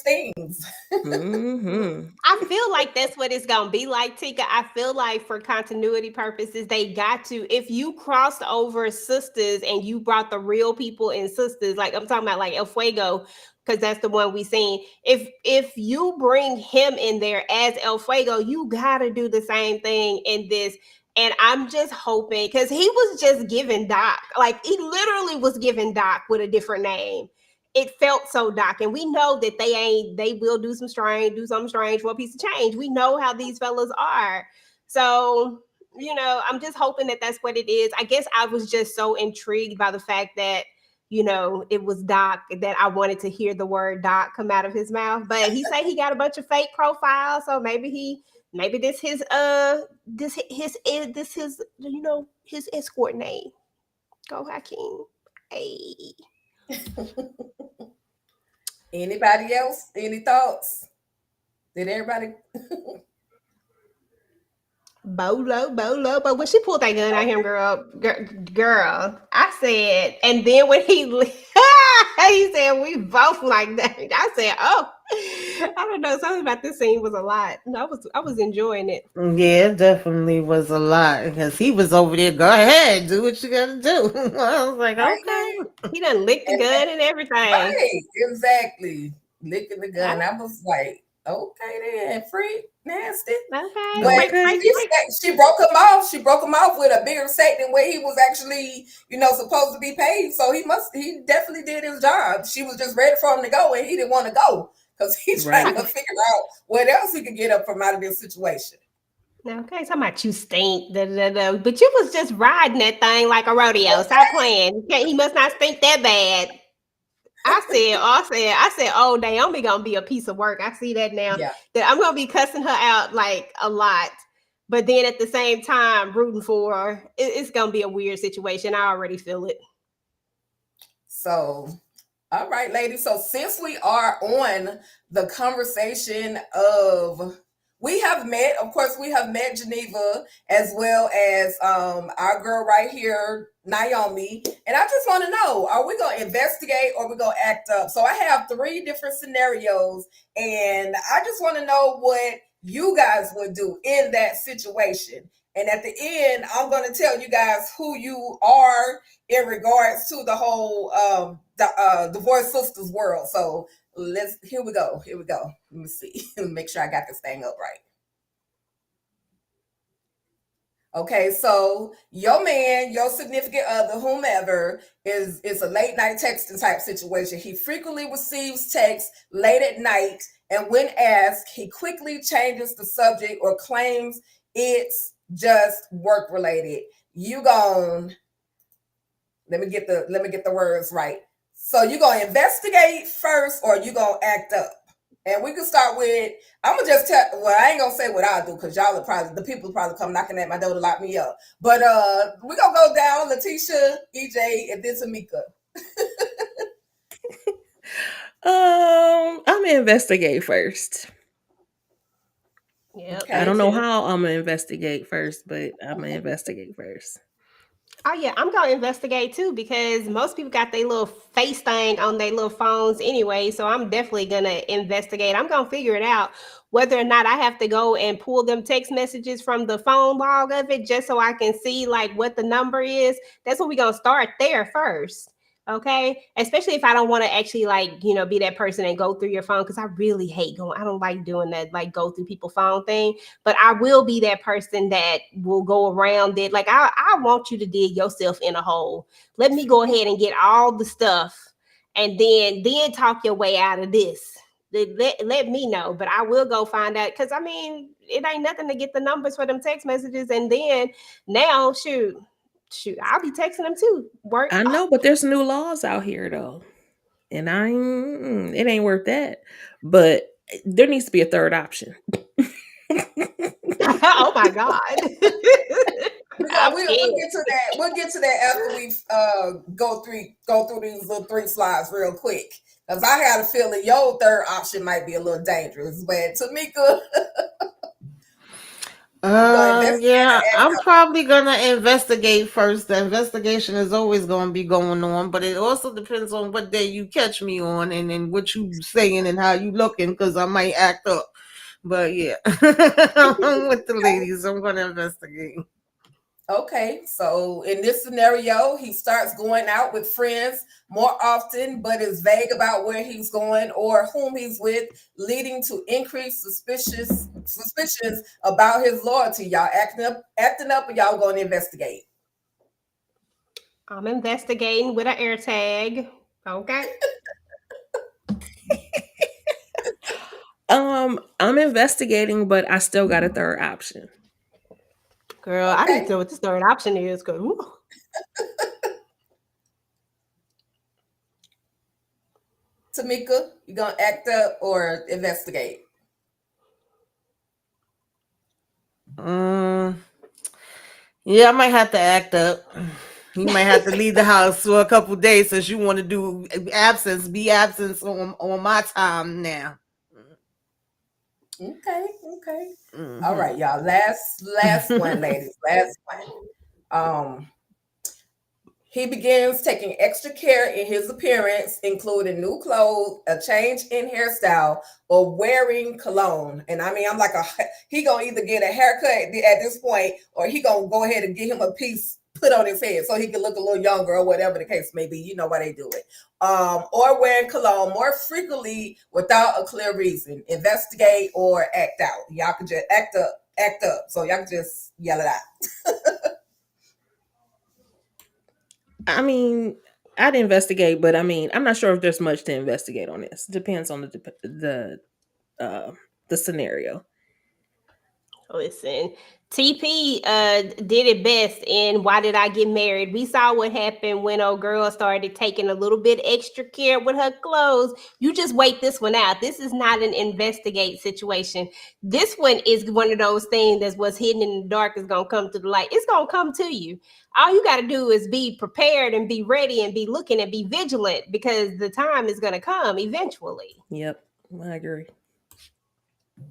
things. Mm-hmm. I feel like that's what it's gonna be like, Tika. I feel like for continuity purposes, they got to. If you crossed over Sisters and you brought the real people in Sisters, like I'm talking about, like El Fuego, because that's the one we seen. If you bring him in there as El Fuego, you gotta do the same thing in this. And I'm just hoping, because he was just giving Doc, like he literally was giving Doc with a different name. It felt so Doc, and we know that they will do something strange for a piece of change. We know how these fellas are. So, I'm just hoping that that's what it is. I guess I was just so intrigued by the fact that, it was Doc, that I wanted to hear the word Doc come out of his mouth. But he said he got a bunch of fake profiles, so maybe this his his escort name. Go Hakeem. Hey. Anybody else? Any thoughts? Did everybody? Bolo. But when she pulled that gun at him, girl, I said, and then when he he said we both like that. I said, oh, I don't know, something about this scene was a lot. I was enjoying it. Yeah, it definitely was a lot, because he was over there. Go ahead, do what you gotta do. I was like, okay. He done licked the gun and everything. Right, exactly. Licking the gun. I was like, okay, then, freak, nasty. Okay. But Okay. she broke him off. She broke him off with a bigger stake than where he was actually, supposed to be paid. So he definitely did his job. She was just ready for him to go, and he didn't want to go because he's trying to figure out what else he could get up from out of this situation. Okay, talking about you stink, but you was just riding that thing like a rodeo. Stop playing. He must not stink that bad. I said, oh, Naomi gonna be a piece of work. I see that now. Yeah. That I'm gonna be cussing her out like a lot, but then at the same time rooting for her. It's gonna be a weird situation. I already feel it. So, all right, ladies. So since we are on the conversation of, we have met Geneva, as well as our girl right here, Naomi. And I just want to know, are we going to investigate or we going to act up? So I have 3 different scenarios, and I just want to know what you guys would do in that situation. And at the end, I'm going to tell you guys who you are in regards to the whole Divorcedsistas world. So here we go. Let me see. Let me make sure I got this thing up right. Okay, so your man, your significant other, whomever, is a late night texting type situation. He frequently receives texts late at night, and when asked, he quickly changes the subject or claims it's just work related. Let me get the words right. So you gonna investigate first, or you gonna act up? And we can start with, I'm gonna just tell, well, I ain't gonna say what I'll do, because the people probably come knocking at my door to lock me up. But we're gonna go down Letitia, EJ, and then Tamika. I'm gonna investigate first. Yeah, I don't know how I'm gonna investigate first, but I'm gonna investigate first. Oh yeah, I'm gonna investigate too, because most people got their little face thing on their little phones anyway. So I'm definitely gonna investigate. I'm gonna figure it out whether or not I have to go and pull them text messages from the phone log of it, just so I can see like what the number is. That's what we're gonna start there first. Okay, especially if I don't want to actually be that person and go through your phone, because I really hate I don't like doing that, like go through people's phone thing. But I will be that person that will go around it. Like I want you to dig yourself in a hole. Let me go ahead and get all the stuff, and then talk your way out of this. Let me know. But I will go find out, because I mean, it ain't nothing to get the numbers for them text messages, and then now shoot. shoot, I'll be texting them too. Work. I know, but there's new laws out here though, and it ain't worth that. But there needs to be a third option. Oh my God. We'll get to that. We'll get to that after we go through these little 3 slides real quick. Because I had a feeling your third option might be a little dangerous. But Tamika, yeah, I'm probably gonna investigate first. The investigation is always gonna be going on, but it also depends on what day you catch me on and then what you saying and how you looking, because I might act up. But yeah, I'm with the ladies. I'm gonna investigate. Okay, so in this scenario, he starts going out with friends more often, but is vague about where he's going or whom he's with, leading to increased suspicions about his loyalty. Y'all acting up, and y'all going to investigate. I'm investigating with an air tag. Okay. I'm investigating, but I still got a third option. Girl, I need to know what this third option is. Tamika, you gonna act up or investigate? Yeah, I might have to act up. You might have to leave the house for a couple days since you want to do be absent on my time now. Okay. Mm-hmm. All right, y'all. Last one, ladies. Last one. He begins taking extra care in his appearance, including new clothes, a change in hairstyle, or wearing cologne. And I mean, I'm like, he gonna either get a haircut at this point, or he gonna go ahead and get him a piece put on his head so he can look a little younger, or whatever the case may be. You know why they do it. Or wearing cologne more frequently without a clear reason. Investigate or act out. Y'all can just act up. So y'all can just yell it out. I mean, I'd investigate, but I mean, I'm not sure if there's much to investigate on this. Depends on the scenario. Listen, TP did it best in Why Did I Get Married? We saw what happened when old girl started taking a little bit extra care with her clothes. You just wait this one out. This is not an investigate situation. This one is one of those things that's what's hidden in the dark is going to come to the light. It's going to come to you. All you got to do is be prepared and be ready and be looking and be vigilant, because the time is going to come eventually. Yep, I agree.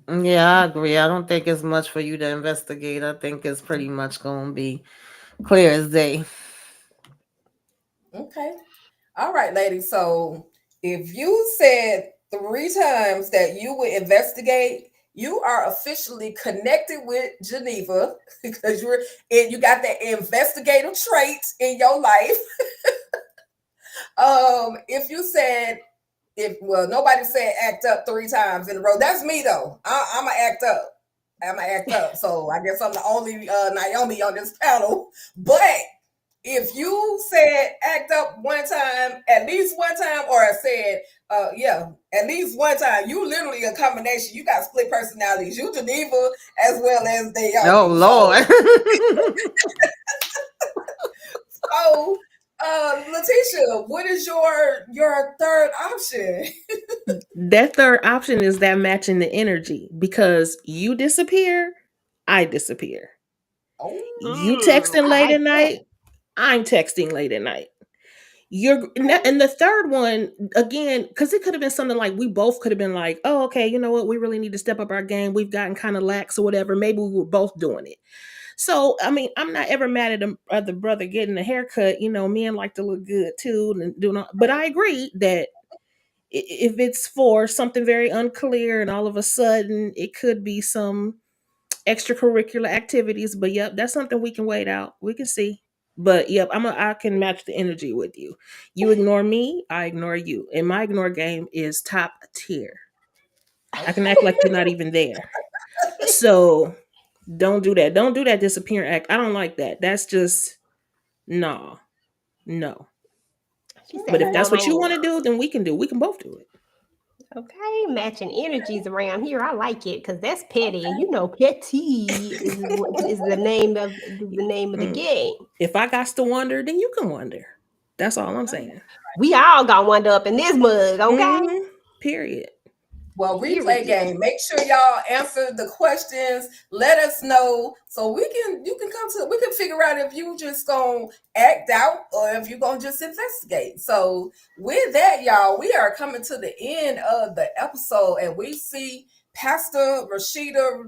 Yeah, I agree. I don't think it's much for you to investigate. I think it's pretty much going to be clear as day. Okay. All right, ladies. So if you said 3 times that you would investigate, you are officially connected with Geneva because you got that investigative trait in your life. If you said nobody said act up 3 times in a row. That's me though. I'm gonna act up. So I guess I'm the only Naomi on this panel. But if you said act up at least one time, or I said at least one time, you literally a combination. You got split personalities. You Geneva as well as they are. Oh Lord. So Letitia, what is your third option? That third option is that matching the energy, because you disappear, I disappear. You texting late at night, I'm texting late at night. And the third one, again, because it could have been something like we both could have been like, oh, okay, you know what? We really need to step up our game. We've gotten kind of lax or whatever. Maybe we were both doing it. So, I mean, I'm not ever mad at the brother getting a haircut. You know, men like to look good too. But I agree that if it's for something very unclear and all of a sudden it could be some extracurricular activities. But yep, that's something we can wait out. We can see. But yep, I can match the energy with you. You ignore me, I ignore you. And my ignore game is top tier. I can act like you're not even there. So don't do that. Don't do that disappearing act. I don't like that. That's just no. But But if that's what you want to do, then we can both do it. Okay, matching energies around here. I like it because that's petty, and you know, petty is the name of the game. If I got to wonder, then you can wonder. That's all I'm saying. We all got one up in this mug, okay? Period. Well, replay Period. game. Make sure y'all answer the questions. Let us know so we can figure out if you just gonna act out or if you're gonna just investigate. So with that, y'all, we are coming to the end of the episode, and we see Pastor Rasheda,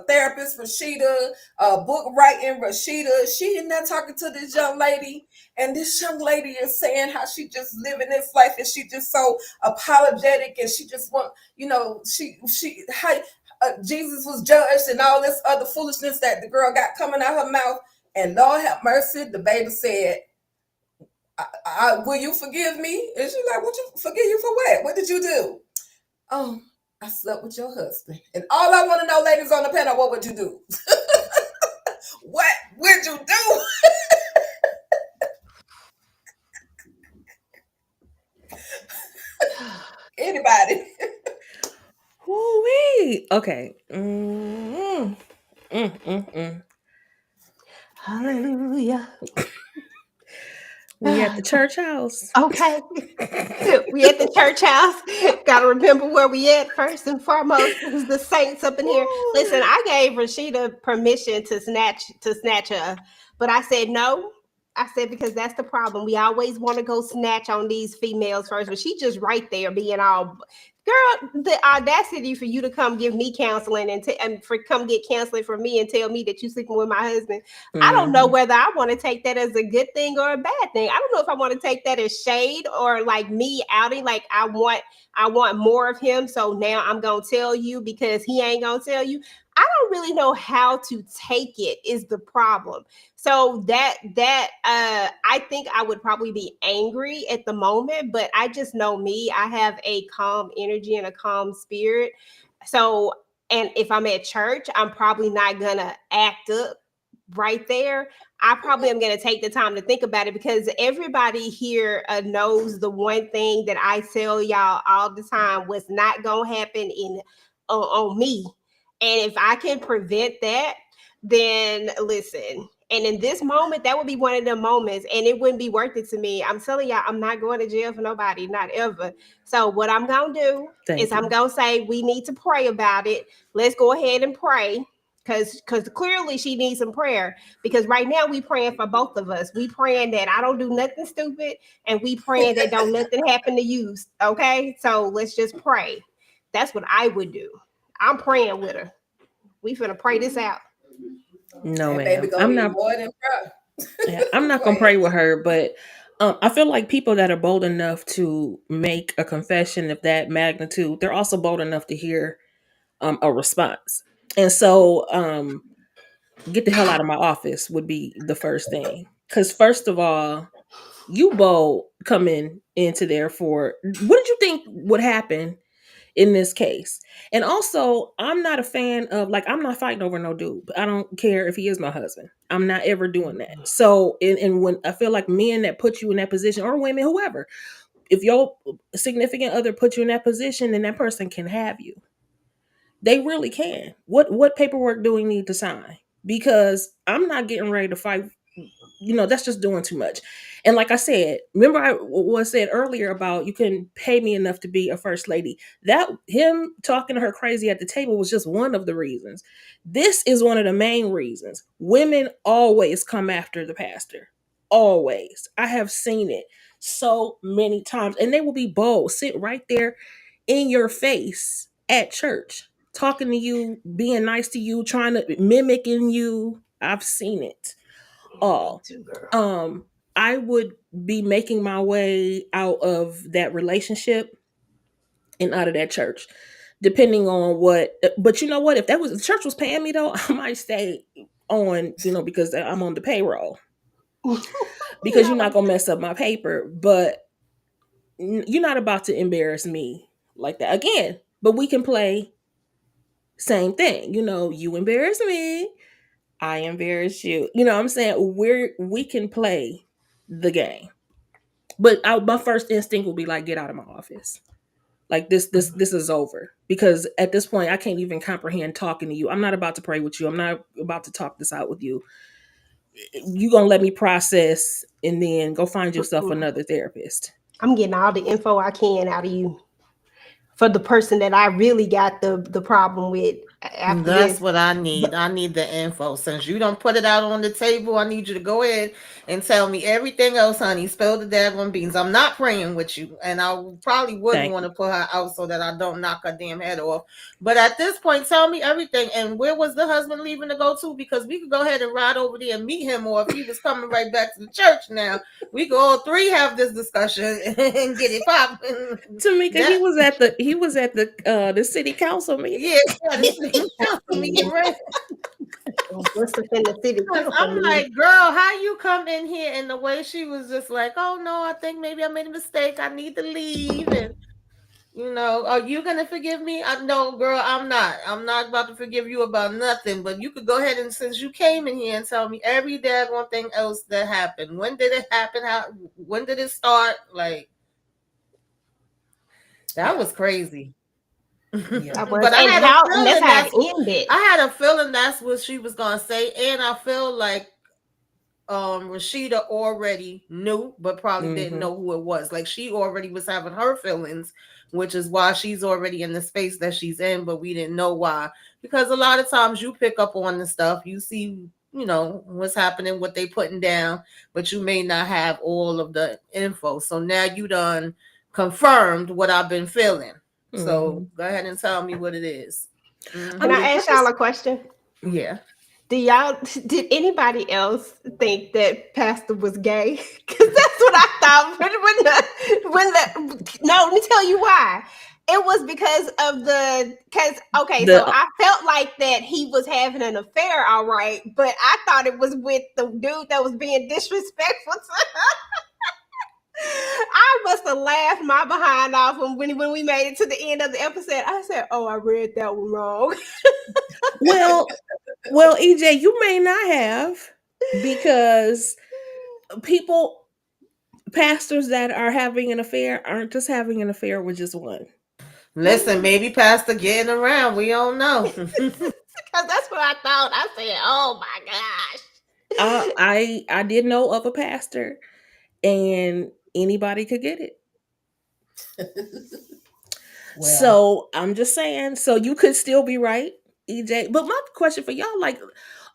therapist Rasheda, book writing Rasheda. She in there talking to this young lady, and this young lady is saying how she just living this life, and she just so apologetic, and she just want, how Jesus was judged and all this other foolishness that the girl got coming out her mouth. And Lord have mercy, the baby said, will you forgive me? And she's like, what, you forgive you for what? What did you do? Oh, I slept with your husband. And all I want to know, ladies on the panel, what would you do? What would you do? Anybody? Woo-wee. Okay. Hallelujah. We at the church house. Okay. We at the church house. Gotta remember where we at first and foremost. Who's the saints up in here? Listen, I gave Rasheda permission to snatch her, but I said no. I said because that's the problem. We always want to go snatch on these females first, but she just right there being all. Girl, the audacity for you to come give me counseling and for come get counseling from me and tell me that you sleeping with my husband. I don't know whether I want to take that as a good thing or a bad thing. I don't know if I want to take that as shade or like me outing, like I want more of him. So now I'm gonna tell you because he ain't gonna tell you. I don't really know how to take it is the problem. So that I think I would probably be angry at the moment, but I just know me. I have a calm energy and a calm spirit. So, and if I'm at church, I'm probably not gonna act up right there. I probably am going to take the time to think about it because everybody here knows the one thing that I tell y'all all the time was not going to happen on me. And if I can prevent that, then listen. And in this moment, that would be one of the moments, and it wouldn't be worth it to me. I'm telling y'all, I'm not going to jail for nobody, not ever. So what I'm going to do is I'm going to say we need to pray about it. Let's go ahead and pray. Because clearly she needs some prayer. Because right now we praying for both of us. We praying that I don't do nothing stupid, and we praying that don't nothing happen to you. Okay, so let's just pray. That's what I would do. I'm praying with her. We finna pray this out. No, ma'am. I'm not more than yeah, I'm not gonna pray with her, but I feel like people that are bold enough to make a confession of that magnitude, they're also bold enough to hear a response. And so get the hell out of my office would be the first thing. Because first of all, you bold coming into there for what did you think would happen in this case? And also, I'm not a fan of I'm not fighting over no dude. I don't care if he is my husband. I'm not ever doing that. So, and when I feel like men that put you in that position, or women, whoever, if your significant other put you in that position, then that person can have you. They really can. What paperwork do we need to sign? Because I'm not getting ready to fight. That's just doing too much. And like I said, remember I was said earlier about you couldn't pay me enough to be a first lady. That him talking to her crazy at the table was just one of the reasons. This is one of the main reasons. Women always come after the pastor. Always. I have seen it so many times. And they will be bold, sit right there in your face at church, talking to you, being nice to you, trying to mimicking you. I've seen it all. I would be making my way out of that relationship and out of that church, depending on what. But you know what? If the church was paying me though, I might stay on. Because I'm on the payroll. Because you're not gonna mess up my paper, but you're not about to embarrass me like that again. But we can play same thing. You embarrass me, I embarrass you. You know what I'm saying? We can play the game. But my first instinct would be like, get out of my office. Like this is over, because at this point I can't even comprehend talking to you. I'm not about to pray with you. I'm not about to talk this out with you. You gonna let me process and then go find yourself another therapist. I'm getting all the info I can out of you for the person that I really got the problem with after That's this. what I need. I need the info. Since you don't put it out on the table, I need you to go ahead and tell me everything else, honey. Spill the daggone beans. I'm not praying with you, and I probably wouldn't want to put her out so that I don't knock her damn head off. But at this point, tell me everything. And where was the husband leaving to go to? Because we could go ahead and ride over there and meet him, or if he was coming right back to the church now, we could all three have this discussion and get it popping. Tamika, he was at the city council meeting. Yeah, the city council meeting, right? I'm like, girl, how you come in here? And the way she was just like, oh no, I think maybe I made a mistake. I need to leave. And are you gonna forgive me? No, girl, I'm not. I'm not about to forgive you about nothing. But you could go ahead and, since you came in here, and tell me every daggone thing else that happened. When did it happen? When did it start? Like, that was crazy. Yeah. But I had a feeling that's what she was gonna say, and I feel like Rasheda already knew, but probably didn't know who it was. Like, she already was having her feelings, which is why she's already in the space that she's in, but we didn't know why. Because a lot of times you pick up on the stuff, you see, what's happening, what they putting down, but you may not have all of the info. So now you done confirmed what I've been feeling. So go ahead and tell me what it is. Can I ask y'all a question? Yeah. Did anybody else think that Pastor was gay? Because that's what I thought no, let me tell you why. It was because of so I felt like that he was having an affair, all right, but I thought it was with the dude that was being disrespectful to her. I must have laughed my behind off when we made it to the end of the episode. I said, "Oh, I read that one wrong." Well, EJ, you may not have, because pastors that are having an affair aren't just having an affair with just one. Listen, maybe Pastor getting around. We don't know. Because that's what I thought. I said, "Oh my gosh." I did know of a pastor, and anybody could get it. Well, so I'm just saying, so you could still be right, EJ. But my question for y'all, like,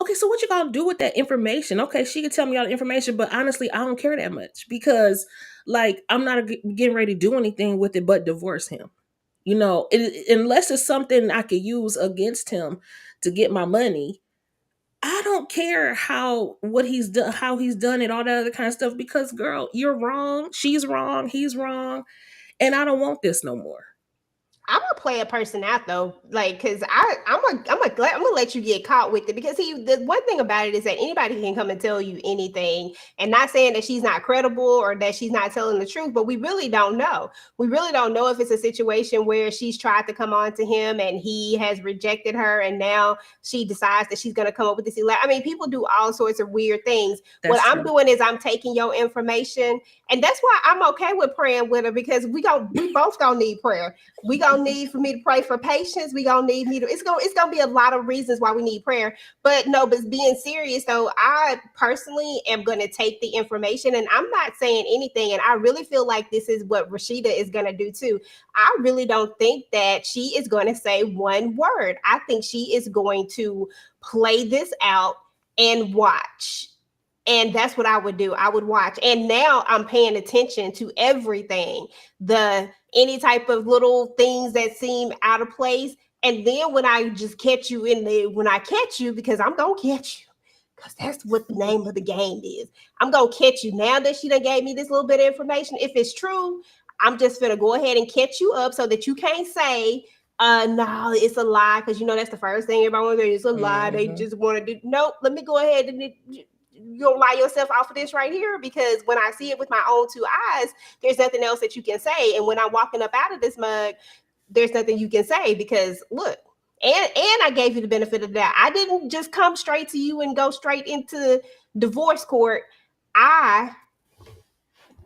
okay, so what you gonna do with that information? Okay, she could tell me all the information, but honestly, I don't care that much, because, like, I'm not getting ready to do anything with it but divorce him. Unless it's something I could use against him to get my money. I don't care what he's done, how he's done it, all that other kind of stuff, because, girl, you're wrong. She's wrong. He's wrong. And I don't want this no more. I'm gonna play a person out though, like, because I'm gonna let you get caught with it, because the one thing about it is that anybody can come and tell you anything, and not saying that she's not credible or that she's not telling the truth, but we really don't know. We really don't know if it's a situation where she's tried to come on to him and he has rejected her, and now she decides that she's gonna come up with this. I mean, people do all sorts of weird things. That's what true. I'm doing is I'm taking your information, and that's why I'm okay with praying with her, because we both don't need prayer. We gonna need for me to pray for patience. We gonna need me to. It's gonna be a lot of reasons why we need prayer. But being serious though, I personally am gonna take the information, and I'm not saying anything. And I really feel like this is what Rasheda is gonna do too. I really don't think that she is going to say one word. I think she is going to play this out and watch. And that's what I would do. I would watch. And now I'm paying attention to everything, any type of little things that seem out of place. And then when I just catch you because I'm going to catch you, because that's what the name of the game is. I'm going to catch you. Now that she done gave me this little bit of information, if it's true, I'm just going to go ahead and catch you up so that you can't say, no, it's a lie. Because, that's the first thing everybody wants to say. It's a lie. They just want to do. Nope. Let me go ahead and you don't lie yourself off of this right here, because when I see it with my own two eyes, there's nothing else that you can say. And when I'm walking up out of this mug, there's nothing you can say, because look, and I gave you the benefit of that. I didn't just come straight to you and go straight into divorce court. I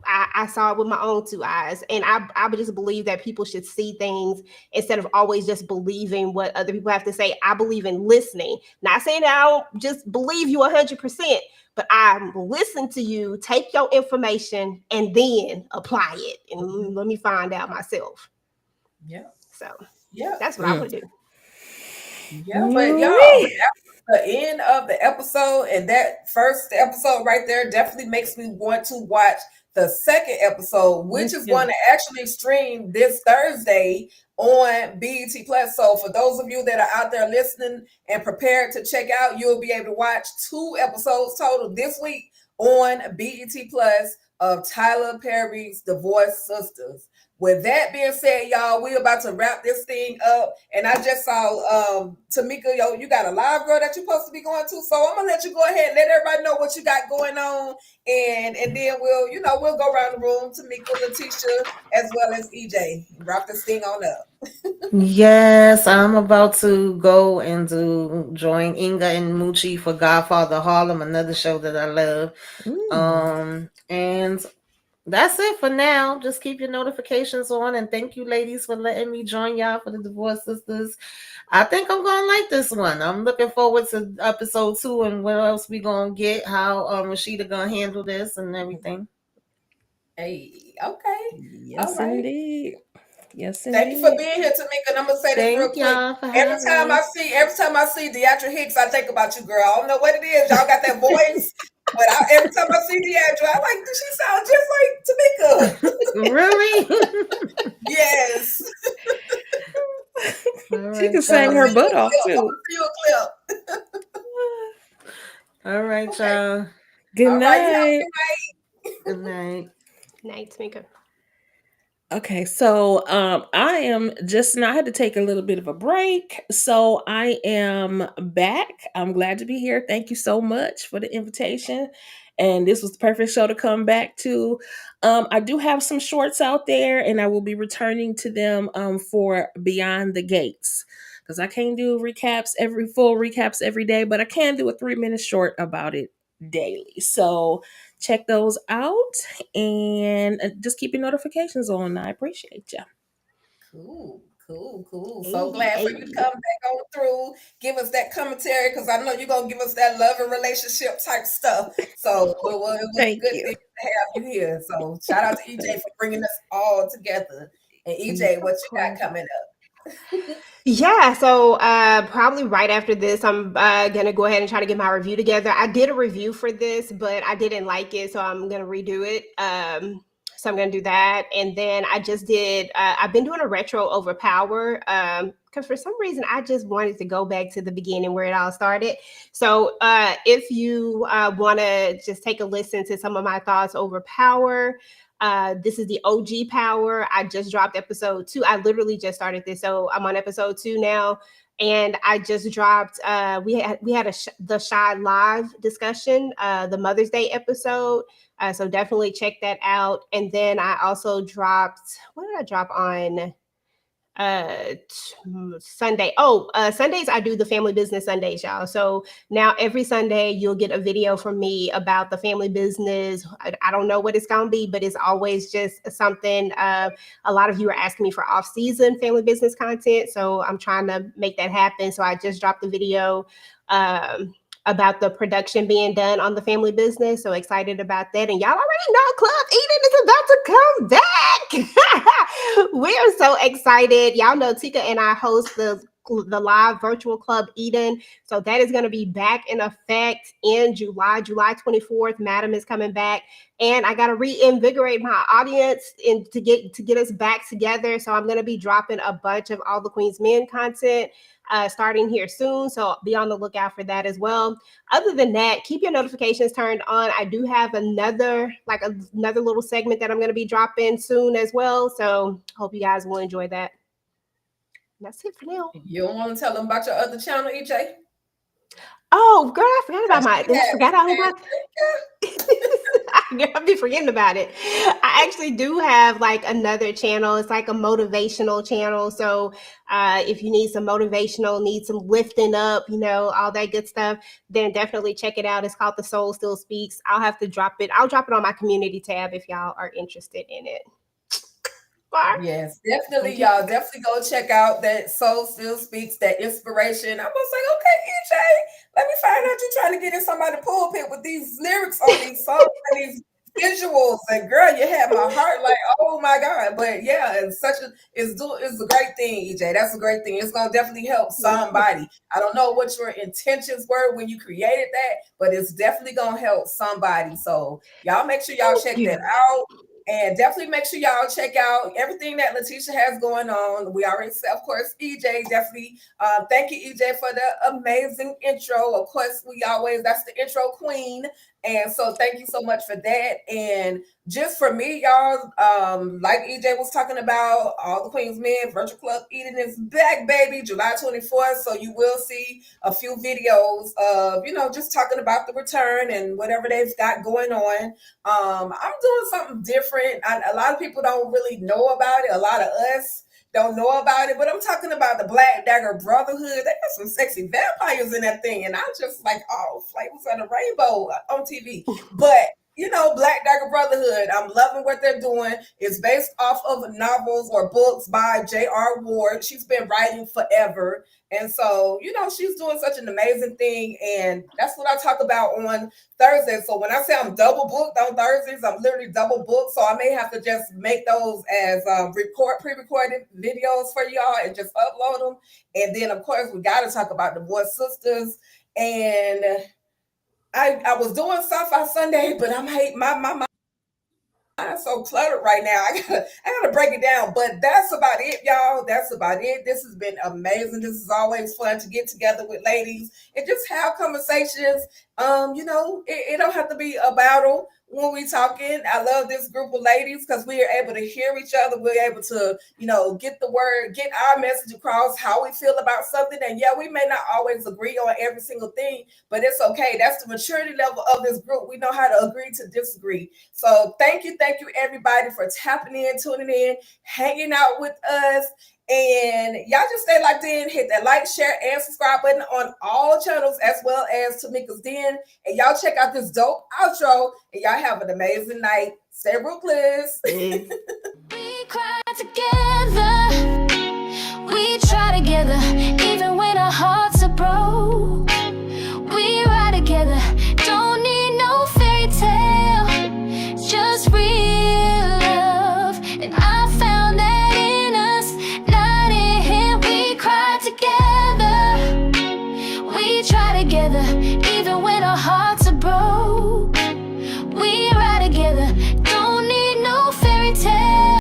I saw it with my own two eyes. And I would just believe that people should see things instead of always just believing what other people have to say. I believe in listening. Not saying that I don't just believe you 100%, but I listen to you, take your information, and then apply it. And let me find out myself. Yeah. So Yeah. that's what I would do. Yeah, but y'all, the end of the episode, and that first episode right there definitely makes me want to watch the second episode, which is going to actually stream this Thursday on BET Plus. So for those of you that are out there listening and prepared to check out, you'll be able to watch 2 episodes total this week on BET Plus of Tyler Perry's Divorced Sisters. With that being said, y'all, we're about to wrap this thing up. And I just saw Tamika, you got a live girl that you're supposed to be going to. So I'm gonna let you go ahead and let everybody know what you got going on. And then we'll go around the room, Tamika, Letitia, as well as EJ. Wrap this thing on up. Yes, I'm about to go and join Inga and Moochie for Godfather Harlem, another show that I love. And that's it for now. Just keep your notifications on, and thank you, ladies, for letting me join y'all for the Divorced Sisters. I think I'm gonna like this one. I'm looking forward to episode 2 and what else we gonna get. How Rasheda gonna handle this and everything. Hey, okay. Yes, all right. Indeed. Yes, Thank you for being here, Tamika. And I'm gonna say this real quick. Every time I see Deatra Hicks, I think about you, girl. I don't know what it is. Y'all got that voice. But every time I see Deatra, I'm like, does she sound just like Tamika? Really? Yes. Right, she can sing her butt off too. A clip. All right, y'all. Good All night. Right, good night. Night, Tamika. Okay, so I am just now, I had to take a little bit of a break. So I am back. I'm glad to be here. Thank you so much for the invitation. And this was the perfect show to come back to. I do have some shorts out there, and I will be returning to them for Beyond the Gates. Because I can't do full recaps every day, but I can do a 3-minute short about it daily. So check those out and just keep your notifications on. I appreciate you. Cool. So glad for you to come back on through. Give us that commentary because I know you're going to give us that love and relationship type stuff. So it was a good thing to have you here. So shout out to EJ for bringing us all together. And EJ, what you got coming up? Yeah, so probably right after this, I'm gonna go ahead and try to get my review together. I did a review for this, but I didn't like it, so I'm gonna redo it. So I'm gonna do that, and then I just did. I've been doing a retro over Power because for some reason I just wanted to go back to the beginning where it all started. So if you want to just take a listen to some of my thoughts over Power. This is the OG Power. I just dropped episode 2. I literally just started this, so I'm on episode 2 now. And I just dropped. We had the Shy Live discussion, the Mother's Day episode. So definitely check that out. And then I also dropped. What did I drop on? Sunday. Sundays I do the Family Business Sundays, y'all. So now every Sunday you'll get a video from me about the family business. I don't know what it's gonna be, but it's always just something. A lot of you are asking me for off-season family business content, so I'm trying to make that happen. So I just dropped the video about the production being done on the family business. So excited about that. And y'all already know Club Eden is about to come back. We are so excited. Y'all know Tika and I host the live virtual Club Eden. So that is going to be back in effect in July 24th. Madam is coming back. And I got to reinvigorate my audience and to get us back together. So I'm going to be dropping a bunch of All the Queen's Men content starting here soon. So be on the lookout for that as well. Other than that, keep your notifications turned on. I do have another little segment that I'm going to be dropping soon as well. So hope you guys will enjoy that. That's it for now. You don't want to tell them about your other channel, EJ? Oh, girl, I forgot about I I've been forgetting about it. I actually do have like another channel. It's like a motivational channel. So if you need some motivational, need some lifting up, all that good stuff, then definitely check it out. It's called The Soul Still Speaks. I'll have to drop it. I'll drop it on my community tab if y'all are interested in it. Yes, definitely, y'all. Definitely go check out that Soul Still Speaks, that inspiration. I was like, okay, EJ, let me find out you're trying to get in somebody's pulpit with these lyrics on these songs and these visuals. And girl, you had my heart like, oh my God. But yeah, it's a great thing, EJ. That's a great thing. It's gonna definitely help somebody. I don't know what your intentions were when you created that, but it's definitely gonna help somebody. So y'all make sure y'all check that out. And definitely make sure y'all check out everything that Letitia has going on. We already said, of course, EJ, definitely. Thank you, EJ, for the amazing intro. Of course, that's the intro queen. And so thank you so much for that. And just for me, y'all, like EJ was talking about, All the Queen's Men Virtual Club Eden is back, baby, July 24th. So you will see a few videos of, just talking about the return and whatever they've got going on. I'm doing something different. A lot of people don't really know about it. A lot of us don't know about it, but I'm talking about the Black Dagger Brotherhood. They got some sexy vampires in that thing, and I'm just like, oh, flavors of the rainbow on TV. But Black Dagger Brotherhood, I'm loving what they're doing. It's based off of novels or books by J.R. Ward. She's been writing forever. And so, she's doing such an amazing thing. And that's what I talk about on Thursday. So when I say I'm double booked on Thursdays, I'm literally double booked. So I may have to just make those as pre-recorded videos for y'all and just upload them. And then, of course, we got to talk about Divorcedsistas. And I was doing stuff on Sunday, but I'm hating my mind. I'm so cluttered right now. I gotta break it down, but that's about it, y'all. That's about it. This has been amazing. This is always fun to get together with ladies and just have conversations. It don't have to be a battle when we talking. I love this group of ladies because we are able to hear each other. We're able to, get the word, get our message across, how we feel about something. And yeah, we may not always agree on every single thing, but it's okay. That's the maturity level of this group. We know how to agree to disagree. So thank you everybody for tapping in, tuning in, hanging out with us. And y'all just stay locked in, hit that like, share, and subscribe button on all channels, as well as Tamika's Den. And y'all check out this dope outro, and y'all have an amazing night. Stay ruthless. We cry together, we try together, even when our hearts are broke. We ride together, don't need no fairy tale, just real love. And I found that in us, not in him. We cry together, we try together, even when our hearts